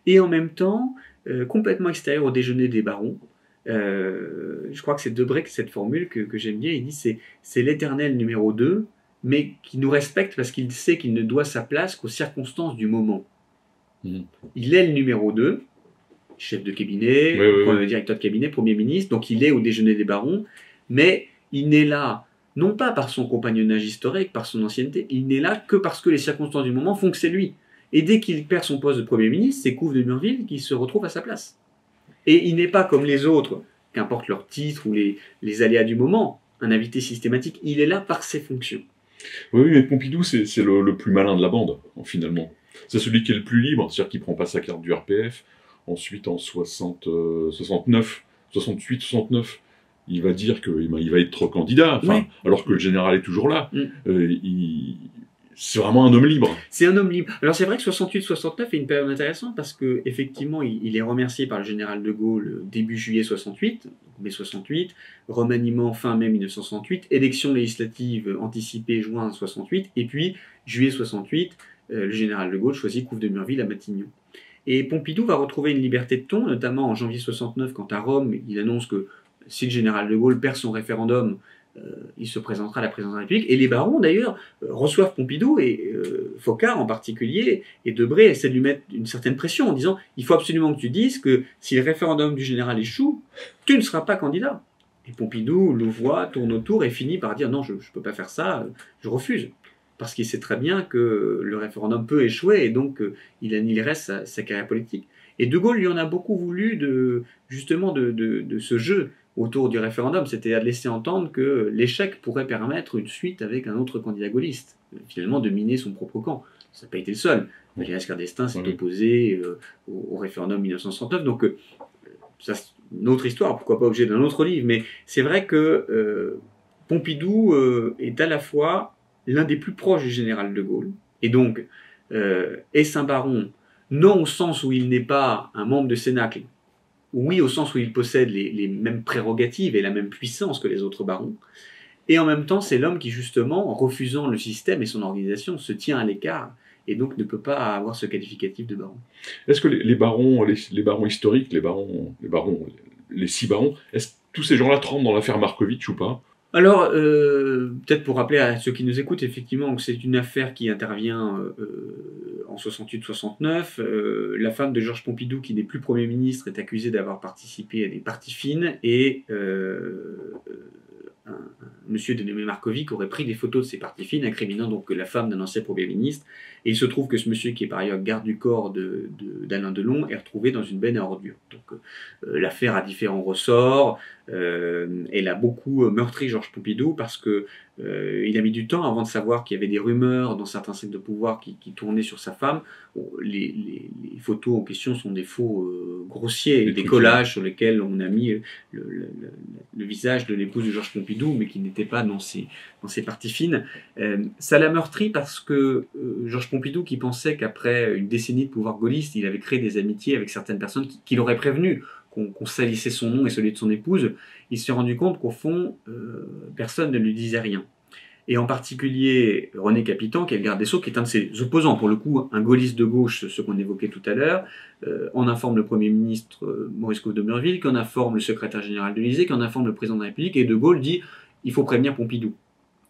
et en même temps, complètement extérieur au déjeuner des barons. Je crois que c'est Debré qui a cette formule que j'aime bien, il dit c'est l'éternel numéro 2, mais qui nous respecte parce qu'il sait qu'il ne doit sa place qu'aux circonstances du moment. Il est le numéro 2, chef de cabinet, directeur de cabinet, premier ministre, donc il est au déjeuner des barons, mais il n'est là, non pas par son compagnonnage historique, par son ancienneté, il n'est là que parce que les circonstances du moment font que c'est lui. Et dès qu'il perd son poste de Premier ministre, c'est Couve de Murville qui se retrouve à sa place. Et il n'est pas comme les autres, qu'importe leur titre ou les aléas du moment, un invité systématique, il est là par ses fonctions.
Oui, mais Pompidou, c'est le plus malin de la bande, finalement. C'est celui qui est le plus libre, c'est-à-dire qu'il ne prend pas sa carte du RPF. Ensuite, en 69, il va dire qu'il va être candidat, alors que le général est toujours là. C'est vraiment un homme libre.
C'est un homme libre. Alors c'est vrai que 68-69 est une période intéressante parce que effectivement il est remercié par le général de Gaulle début juillet 68, mai 68, remaniement fin mai 1968, élection législative anticipée juin 68, et puis juillet 68, le général de Gaulle choisit Couve de Murville à Matignon. Et Pompidou va retrouver une liberté de ton, notamment en janvier 69, quand à Rome, il annonce que si le général de Gaulle perd son référendum, il se présentera à la présidence de la République. Et les barons, d'ailleurs, reçoivent Pompidou, et Focard en particulier, et Debré essaie de lui mettre une certaine pression en disant « Il faut absolument que tu dises que si le référendum du général échoue, tu ne seras pas candidat. » Et Pompidou le voit, tourne autour et finit par dire « Non, je ne peux pas faire ça, je refuse. » Parce qu'il sait très bien que le référendum peut échouer, et donc il annihilerait sa carrière politique. Et De Gaulle lui en a beaucoup voulu justement de ce jeu autour du référendum, c'était à laisser entendre que l'échec pourrait permettre une suite avec un autre candidat gaulliste, finalement de miner son propre camp. Ça n'a pas été le seul. Valéry Giscard d'Estaing s'est opposé au référendum 1969, donc ça c'est une autre histoire, pourquoi pas objet d'un autre livre, mais c'est vrai que Pompidou est à la fois l'un des plus proches du général de Gaulle, et donc est un baron, non au sens où il n'est pas un membre de Cénacle, oui au sens où il possède les mêmes prérogatives et la même puissance que les autres barons, et en même temps c'est l'homme qui justement, en refusant le système et son organisation, se tient à l'écart, et donc ne peut pas avoir ce qualificatif de baron.
Est-ce que les barons historiques, les 6 barons, est-ce que tous ces gens-là tremblent dans l'affaire Markovitch ou pas?
Alors, peut-être pour rappeler à ceux qui nous écoutent, effectivement, que c'est une affaire qui intervient en 68-69. La femme de Georges Pompidou, qui n'est plus Premier ministre, est accusée d'avoir participé à des parties fines, et un monsieur dénommé Markovic aurait pris des photos de ces parties fines, incriminant donc la femme d'un ancien Premier ministre. Et il se trouve que ce monsieur, qui est par ailleurs garde du corps d'Alain Delon, est retrouvé dans une benne à ordures. Donc l'affaire a différents ressorts. Elle a beaucoup meurtri Georges Pompidou parce que il a mis du temps avant de savoir qu'il y avait des rumeurs dans certains cercles de pouvoir qui tournaient sur sa femme. Bon, les photos en question sont des faux grossiers, des collages sur lesquels on a mis le visage de l'épouse de Georges Pompidou, mais qui n'était pas dans ses parties fines. Ça l'a meurtri parce que Georges Pompidou, qui pensait qu'après une décennie de pouvoir gaulliste, il avait créé des amitiés avec certaines personnes qui l'auraient prévenu qu'on salissait son nom et celui de son épouse, il s'est rendu compte qu'au fond, personne ne lui disait rien. Et en particulier, René Capitan, qui est le garde des Sceaux, qui est un de ses opposants, pour le coup, un gaulliste de gauche, ce qu'on évoquait tout à l'heure, en informe le Premier ministre Maurice Couve de Murville, qui en informe le secrétaire général de l'Élysée, qui en informe le président de la République, et De Gaulle dit « il faut prévenir Pompidou ».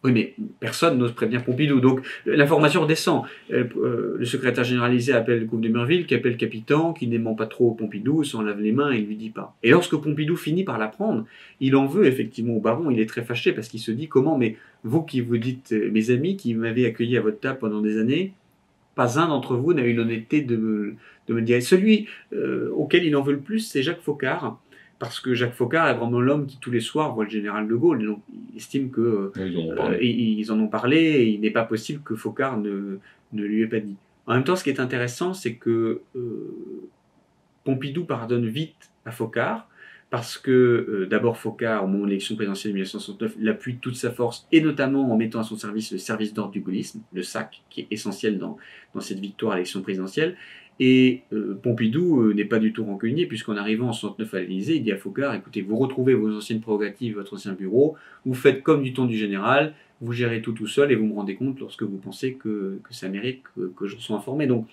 Oui, mais personne n'ose prévenir Pompidou. Donc l'information redescend. Le secrétaire généralisé appelle Couve de Murville, qui appelle Capitan, qui n'aimant pas trop Pompidou, s'en lave les mains et ne lui dit pas. Et lorsque Pompidou finit par l'apprendre, il en veut effectivement au baron. Il est très fâché parce qu'il se dit comment, mais vous qui vous dites mes amis, qui m'avez accueilli à votre table pendant des années, pas un d'entre vous n'a eu l'honnêteté de me dire. Celui auquel il en veut le plus, c'est Jacques Faucard, parce que Jacques Foccart est vraiment l'homme qui tous les soirs voit le général de Gaulle. Donc, il estime que ils en ont parlé et il n'est pas possible que Foccart ne lui ait pas dit. En même temps, ce qui est intéressant, c'est que Pompidou pardonne vite à Foccart, parce que d'abord Foccart, au moment de l'élection présidentielle de 1969, il appuie toute sa force, et notamment en mettant à son service le service d'ordre du gaullisme, le SAC, qui est essentiel dans cette victoire à l'élection présidentielle. Et Pompidou n'est pas du tout rancunier, puisqu'en arrivant en 69 à l'Élysée, il dit à Foccart, écoutez, vous retrouvez vos anciennes prérogatives, votre ancien bureau, vous faites comme du temps du général, vous gérez tout seul, et vous me rendez compte lorsque vous pensez que ça mérite que je sois informé. Donc,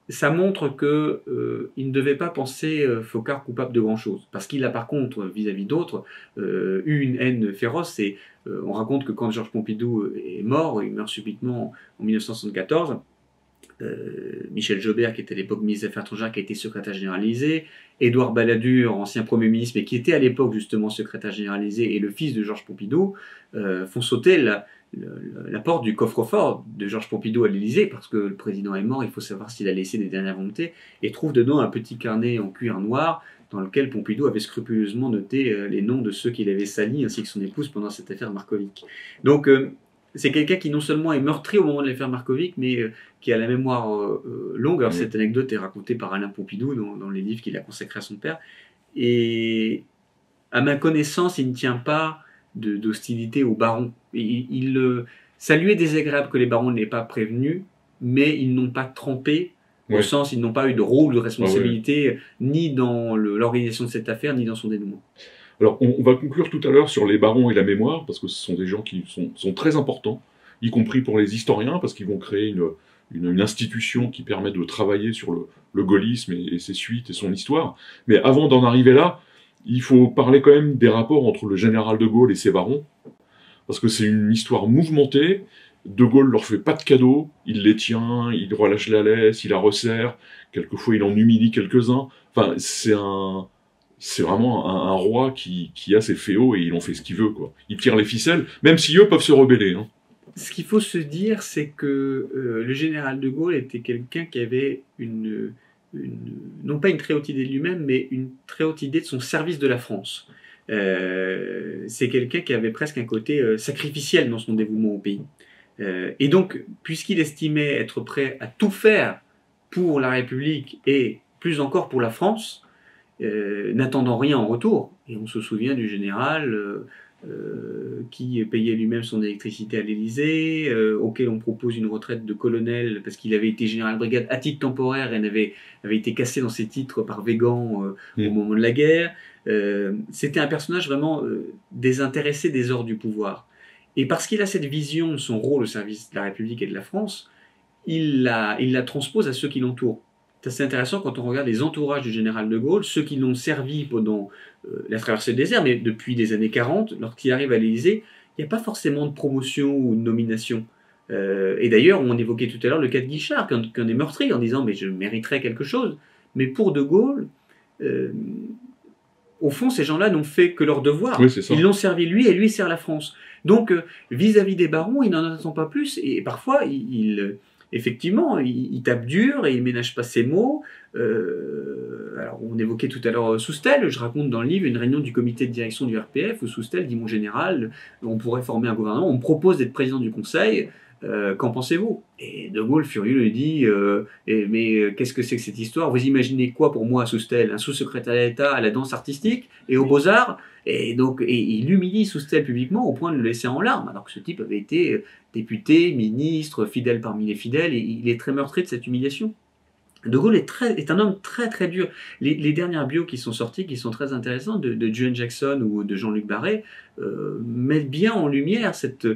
ça montre qu'il ne devait pas penser Foccart coupable de grand-chose. Parce qu'il a par contre, vis-à-vis d'autres, eu une haine féroce. Et on raconte que quand Georges Pompidou est mort, il meurt subitement en 1974, Michel Joubert, qui était à l'époque ministre des Affaires étrangères, qui a été secrétaire général à l'Élysée, Édouard Balladur, ancien Premier ministre, mais qui était à l'époque justement secrétaire général à l'Élysée, et le fils de Georges Pompidou, font sauter la porte du coffre-fort de Georges Pompidou à l'Élysée, parce que le président est mort, il faut savoir s'il a laissé des dernières volontés, et trouve dedans un petit carnet en cuir noir dans lequel Pompidou avait scrupuleusement noté les noms de ceux qu'il avait salis, ainsi que son épouse pendant cette affaire Markovic. Donc c'est quelqu'un qui non seulement est meurtri au moment de l'affaire Markovic, mais qui a la mémoire longue. Alors cette anecdote est racontée par Alain Pompidou dans les livres qu'il a consacrés à son père, et à ma connaissance, il ne tient pas d'hostilité aux barons. Ça lui est désagréable que les barons ne l'aient pas prévenu, mais ils n'ont pas trempé, au sens, ils n'ont pas eu de rôle, de responsabilité, ni dans l'organisation de cette affaire, ni dans son dénouement.
Alors, on va conclure tout à l'heure sur les barons et la mémoire, parce que ce sont des gens qui sont très importants, y compris pour les historiens, parce qu'ils vont créer une institution qui permet de travailler sur le gaullisme et ses suites et son histoire. Mais avant d'en arriver là, il faut parler quand même des rapports entre le général de Gaulle et ses barons, parce que c'est une histoire mouvementée. De Gaulle leur fait pas de cadeaux, il les tient, il relâche la laisse, il la resserre, quelquefois il en humilie quelques-uns. Enfin, c'est vraiment un roi qui a ses féaux et il en fait ce qu'il veut, quoi. Il tire les ficelles, même si eux peuvent se rebeller. Hein.
Ce qu'il faut se dire, c'est que le général de Gaulle était quelqu'un qui avait non pas une très haute idée de lui-même, mais une très haute idée de son service de la France. C'est quelqu'un qui avait presque un côté sacrificiel dans son dévouement au pays. Et donc, puisqu'il estimait être prêt à tout faire pour la République et plus encore pour la France, n'attendant rien en retour, et on se souvient du général qui payait lui-même son électricité à l'Élysée, auquel on propose une retraite de colonel parce qu'il avait été général de brigade à titre temporaire et avait été cassé dans ses titres par Végan au moment de la guerre. C'était un personnage vraiment désintéressé des ordres du pouvoir. Et parce qu'il a cette vision de son rôle au service de la République et de la France, il la transpose à ceux qui l'entourent. C'est assez intéressant quand on regarde les entourages du général de Gaulle, ceux qui l'ont servi pendant la traversée du désert, mais depuis les années 40, lorsqu'il arrive à l'Élysée, il n'y a pas forcément de promotion ou de nomination. Et d'ailleurs, on évoquait tout à l'heure le cas de Guichard, qu'on est meurtri en disant « mais je mériterais quelque chose ». Mais pour de Gaulle, au fond, ces gens-là n'ont fait que leur devoir.
Oui,
ils l'ont servi lui et lui sert la France. Donc, vis-à-vis des barons, il n'en attend pas plus. Et parfois, effectivement, il tape dur et il ménage pas ses mots. Alors, on évoquait tout à l'heure Soustelle. Je raconte dans le livre une réunion du comité de direction du RPF où Soustelle dit « Mon général, on pourrait former un gouvernement. On me propose d'être président du Conseil. Qu'en pensez-vous » Et De Gaulle, furieux, lui dit mais qu'est-ce que c'est que cette histoire? Vous imaginez quoi pour moi, Soustelle? Un sous-secrétaire d'État à la danse artistique et aux Beaux-Arts? Et il humilie Soustelle publiquement au point de le laisser en larmes, alors que ce type avait été député, ministre, fidèle parmi les fidèles, et il est très meurtri de cette humiliation. De Gaulle est un homme très très dur. Les dernières bios qui sont sorties, qui sont très intéressantes, de Juen Jackson ou de Jean-Luc Barré, mettent bien en lumière cette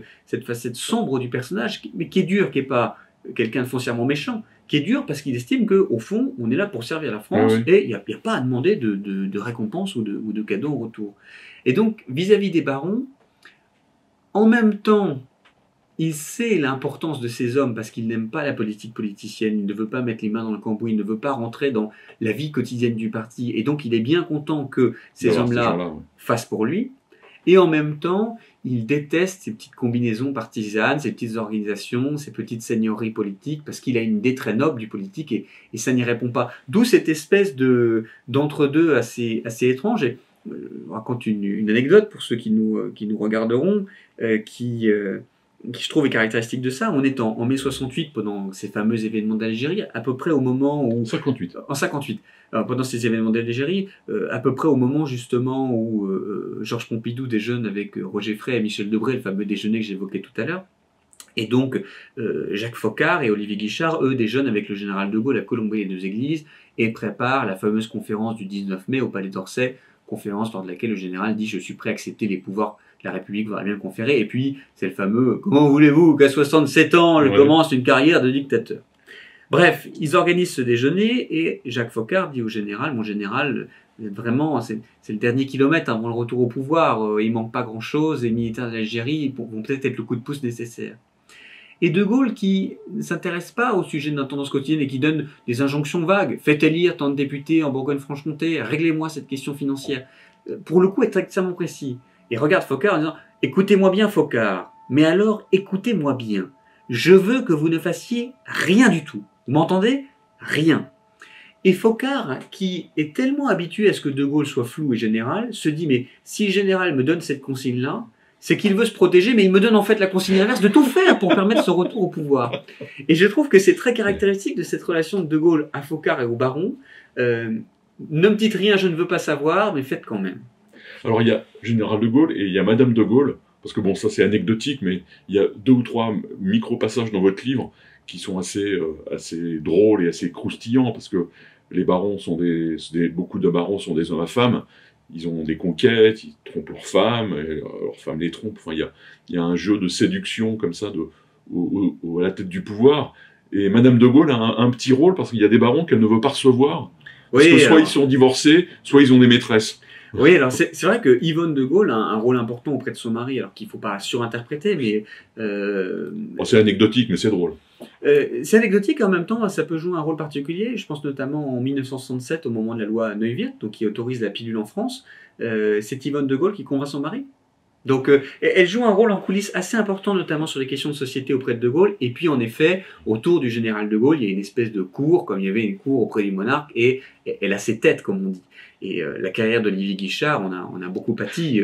facette sombre du personnage, mais qui est dur, qui n'est pas quelqu'un de foncièrement méchant, qui est dur parce qu'il estime qu'au fond, on est là pour servir la France, et il n'y a pas à demander de récompense ou de cadeaux en retour. Et donc, vis-à-vis des barons, en même temps, il sait l'importance de ces hommes parce qu'il n'aime pas la politique politicienne, il ne veut pas mettre les mains dans le cambouis, il ne veut pas rentrer dans la vie quotidienne du parti, et donc il est bien content que ces hommes-là fassent pour lui. Et en même temps, il déteste ces petites combinaisons partisanes, ces petites organisations, ces petites seigneuries politiques, parce qu'il a une idée très noble du politique et ça n'y répond pas. D'où cette espèce d'entre-deux assez étrange. Et je raconte une anecdote pour ceux qui nous regarderont, qui je trouve est caractéristique de ça. On est en mai 68 pendant ces fameux événements d'Algérie, à peu près au moment où...
58.
En 58. Alors, pendant ces événements d'Algérie, à peu près au moment justement où Georges Pompidou déjeune avec Roger Frey et Michel Debré, le fameux déjeuner que j'évoquais tout à l'heure. Et donc, Jacques Foccart et Olivier Guichard, eux, déjeunent avec le général de Gaulle à Colombey-les-Deux-Églises et préparent la fameuse conférence du 19 mai au Palais d'Orsay, conférence lors de laquelle le général dit « Je suis prêt à accepter les pouvoirs que la République va bien me conférer ». Et puis, c'est le fameux « Comment voulez-vous qu'à 67 ans, je commence une carrière de dictateur ?» Bref, ils organisent ce déjeuner et Jacques Foccart dit au général « Mon général, vraiment, c'est le dernier kilomètre avant le retour au pouvoir. Il manque pas grand-chose. Les militaires d'Algérie vont peut-être être le coup de pouce nécessaire. » Et De Gaulle, qui ne s'intéresse pas au sujet de notre tendance quotidienne et qui donne des injonctions vagues, faites élire tant de députés en Bourgogne-Franche-Comté, réglez-moi cette question financière, pour le coup est extrêmement précis. Et regarde Foccart en disant, écoutez-moi bien Foccart, mais alors écoutez-moi bien, je veux que vous ne fassiez rien du tout. Vous m'entendez? Rien. Et Foccart, qui est tellement habitué à ce que De Gaulle soit flou et général, se dit, mais si le général me donne cette consigne-là, c'est qu'il veut se protéger, mais il me donne en fait la consigne inverse de tout faire pour permettre son retour au pouvoir. Et je trouve que c'est très caractéristique de cette relation de Gaulle à Foccart et au baron. Ne me dites rien, je ne veux pas savoir, mais faites quand même.
Alors il y a Général de Gaulle et il y a Madame de Gaulle, parce que bon, ça c'est anecdotique, mais il y a 2 ou 3 micro-passages dans votre livre qui sont assez drôles et assez croustillants, parce que les barons beaucoup de barons sont des hommes à femmes. Ils ont des conquêtes, ils trompent leurs femmes, et leurs femmes les trompent. Enfin, il y a un jeu de séduction comme ça à la tête du pouvoir. Et Madame de Gaulle a un petit rôle parce qu'il y a des barons qu'elle ne veut pas recevoir. Parce que soit ils sont divorcés, soit ils ont des maîtresses.
Oui, alors c'est vrai que Yvonne de Gaulle a un rôle important auprès de son mari, alors qu'il ne faut pas surinterpréter, mais...
Bon, c'est anecdotique, mais c'est drôle.
C'est anecdotique et en même temps, ça peut jouer un rôle particulier. Je pense notamment en 1967, au moment de la loi Neuwirth, donc qui autorise la pilule en France. C'est Yvonne de Gaulle qui convainc son mari. Donc, elle joue un rôle en coulisses assez important, notamment sur les questions de société auprès de De Gaulle. Et puis, en effet, autour du général de Gaulle, il y a une espèce de cour, comme il y avait une cour auprès du monarque, et elle a ses têtes, comme on dit. Et la carrière d'Olivier Guichard, on a beaucoup pâti.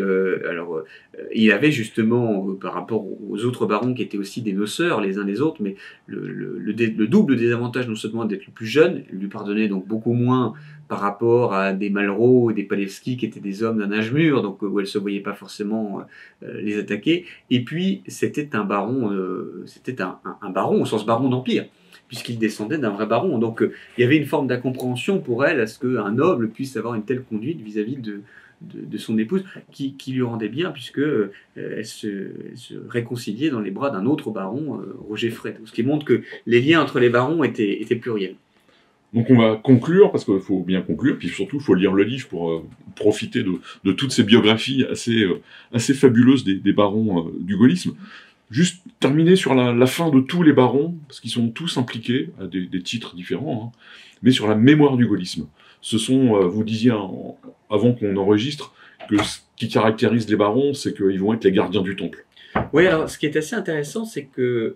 Il avait justement, par rapport aux autres barons qui étaient aussi des noceurs les uns les autres, mais le double désavantage non seulement d'être le plus jeune, lui pardonnait donc beaucoup moins par rapport à des Malraux et des Palevski qui étaient des hommes d'un âge mûr, donc où elle ne se voyait pas forcément les attaquer. Et puis c'était un baron, un baron au sens baron d'empire, puisqu'il descendait d'un vrai baron. Donc il y avait une forme d'incompréhension pour elle à ce qu'un noble puisse avoir une telle conduite vis-à-vis de son épouse, qui lui rendait bien, puisque elle se réconciliait dans les bras d'un autre baron, Roger Frey. Ce qui montre que les liens entre les barons étaient pluriels.
Donc on va conclure, parce qu'il faut bien conclure, puis surtout il faut lire le livre pour profiter de toutes ces biographies assez fabuleuses des barons du gaullisme. Juste terminer sur la fin de tous les barons, parce qu'ils sont tous impliqués à des titres différents, hein, mais sur la mémoire du gaullisme. Ce sont, vous disiez avant qu'on enregistre, que ce qui caractérise les barons, c'est qu'ils vont être les gardiens du temple.
Oui, alors ce qui est assez intéressant, c'est que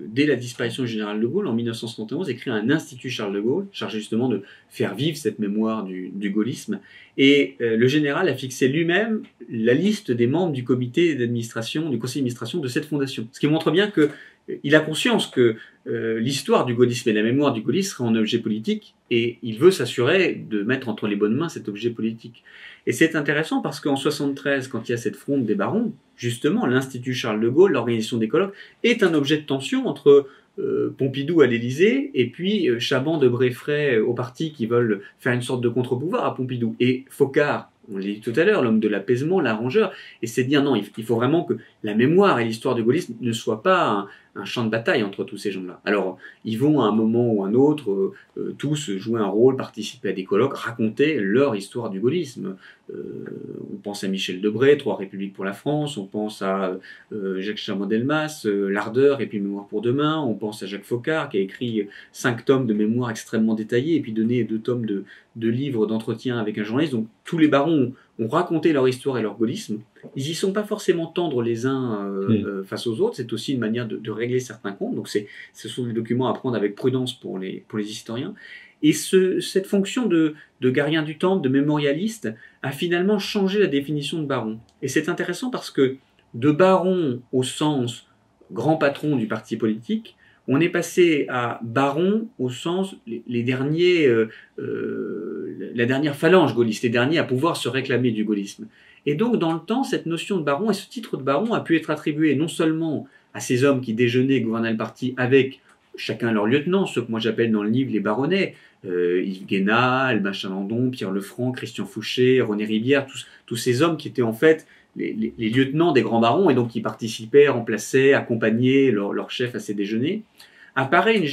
dès la disparition du général de Gaulle, en 1971, écrit un institut Charles de Gaulle, chargé justement de faire vivre cette mémoire du gaullisme. Et le général a fixé lui-même la liste des membres du comité d'administration, du conseil d'administration de cette fondation. Ce qui montre bien que il a conscience que l'histoire du gaullisme et la mémoire du gaullisme sera un objet politique, et il veut s'assurer de mettre entre les bonnes mains cet objet politique. Et c'est intéressant parce qu'en 73, quand il y a cette fronde des barons, justement, l'Institut Charles de Gaulle, l'organisation des colloques, est un objet de tension entre Pompidou à l'Élysée et puis Chaban, Debré, Frey au parti qui veulent faire une sorte de contre-pouvoir à Pompidou. Et Foccart, on l'a dit tout à l'heure, l'homme de l'apaisement, l'arrangeur, et c'est dire non, il faut vraiment que la mémoire et l'histoire du gaullisme ne soient pas un champ de bataille entre tous ces gens-là. Alors, ils vont à un moment ou un autre tous jouer un rôle, participer à des colloques, raconter leur histoire du gaullisme. On pense à Michel Debré, 3 républiques pour la France, on pense à Jacques Chaban-Delmas, L'Ardeur et puis Mémoire pour demain, on pense à Jacques Foccart qui a écrit 5 tomes de mémoire extrêmement détaillés et puis donné 2 tomes de livres d'entretien avec un journaliste. Donc tous les barons ont raconté leur histoire et leur gaullisme. Ils y sont pas forcément tendres les uns face aux autres, c'est aussi une manière de régler certains comptes, donc ce sont des documents à prendre avec prudence pour les historiens. Et cette fonction de gardien du temple, de mémorialiste, a finalement changé la définition de baron. Et c'est intéressant parce que de baron au sens grand patron du parti politique, on est passé à baron au sens la dernière phalange gaulliste, les derniers à pouvoir se réclamer du gaullisme. Et donc, dans le temps, cette notion de baron et ce titre de baron a pu être attribué non seulement à ces hommes qui déjeunaient et gouvernaient le parti avec chacun leur lieutenant, ceux que moi j'appelle dans le livre les baronnets, Yves Guénat, Albin Chalandon, Pierre Lefranc, Christian Fouché, René Ribière, tous ces hommes qui étaient en fait les lieutenants des grands barons et donc qui participaient, remplaçaient, accompagnaient leur chef à ses déjeuners. Apparaît une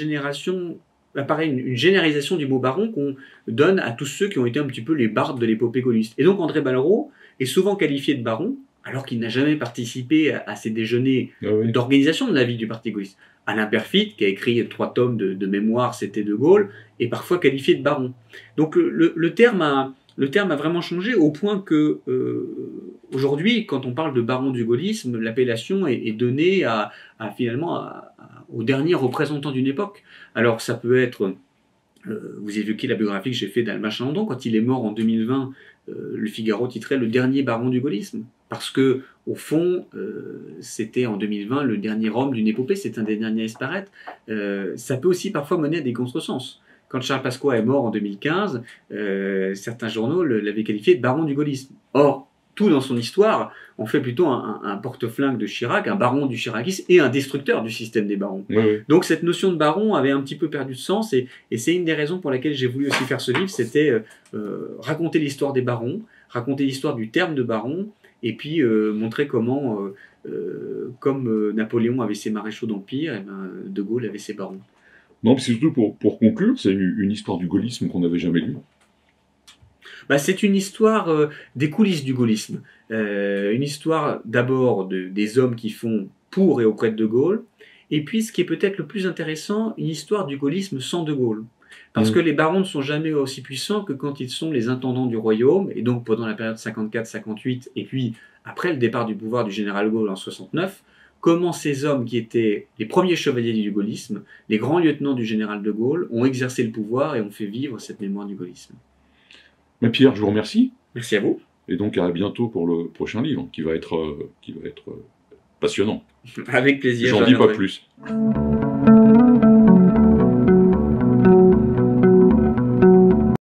généralisation du mot baron qu'on donne à tous ceux qui ont été un petit peu les barbes de l'épopée gaulliste. Et donc André Ballereau est souvent qualifié de baron, alors qu'il n'a jamais participé à ces déjeuners d'organisation de la vie du parti gaulliste. Alain Perfit, qui a écrit 3 tomes de mémoire, c'était De Gaulle, est parfois qualifié de baron. Donc le terme a vraiment changé au point que aujourd'hui, quand on parle de baron du gaullisme, l'appellation est donnée finalement au dernier représentant d'une époque. Alors ça peut être, vous évoquez la biographie que j'ai faite d'Albin Chalandon, quand il est mort en 2020, le Figaro titrait le dernier baron du gaullisme. Parce que, au fond, c'était en 2020 le dernier homme d'une épopée, c'est un des derniers à disparaître. Ça peut aussi parfois mener à des contresens. Quand Charles Pasqua est mort en 2015, certains journaux l'avaient qualifié de baron du gaullisme. Or, tout dans son histoire, on fait plutôt un porte-flingue de Chirac, un baron du chiracisme et un destructeur du système des barons.
Oui.
Donc cette notion de baron avait un petit peu perdu de sens et c'est une des raisons pour laquelle j'ai voulu aussi faire ce livre, c'était raconter l'histoire des barons, raconter l'histoire du terme de baron et puis montrer comment, comme Napoléon avait ses maréchaux d'empire, et De Gaulle avait ses barons.
Non, mais c'est surtout pour conclure, c'est une histoire du gaullisme qu'on n'avait jamais lue.
C'est une histoire des coulisses du gaullisme. Une histoire d'abord des hommes qui font pour et auprès de De Gaulle, et puis ce qui est peut-être le plus intéressant, une histoire du gaullisme sans De Gaulle. Parce que les barons ne sont jamais aussi puissants que quand ils sont les intendants du royaume, et donc pendant la période 54-58, et puis après le départ du pouvoir du général de Gaulle en 69, comment ces hommes qui étaient les premiers chevaliers du gaullisme, les grands lieutenants du général de Gaulle, ont exercé le pouvoir et ont fait vivre cette mémoire du gaullisme.
Mais Pierre, je vous remercie.
Merci à vous.
Et donc à bientôt pour le prochain livre, qui va être passionnant.
Avec plaisir.
J'en dis pas plus.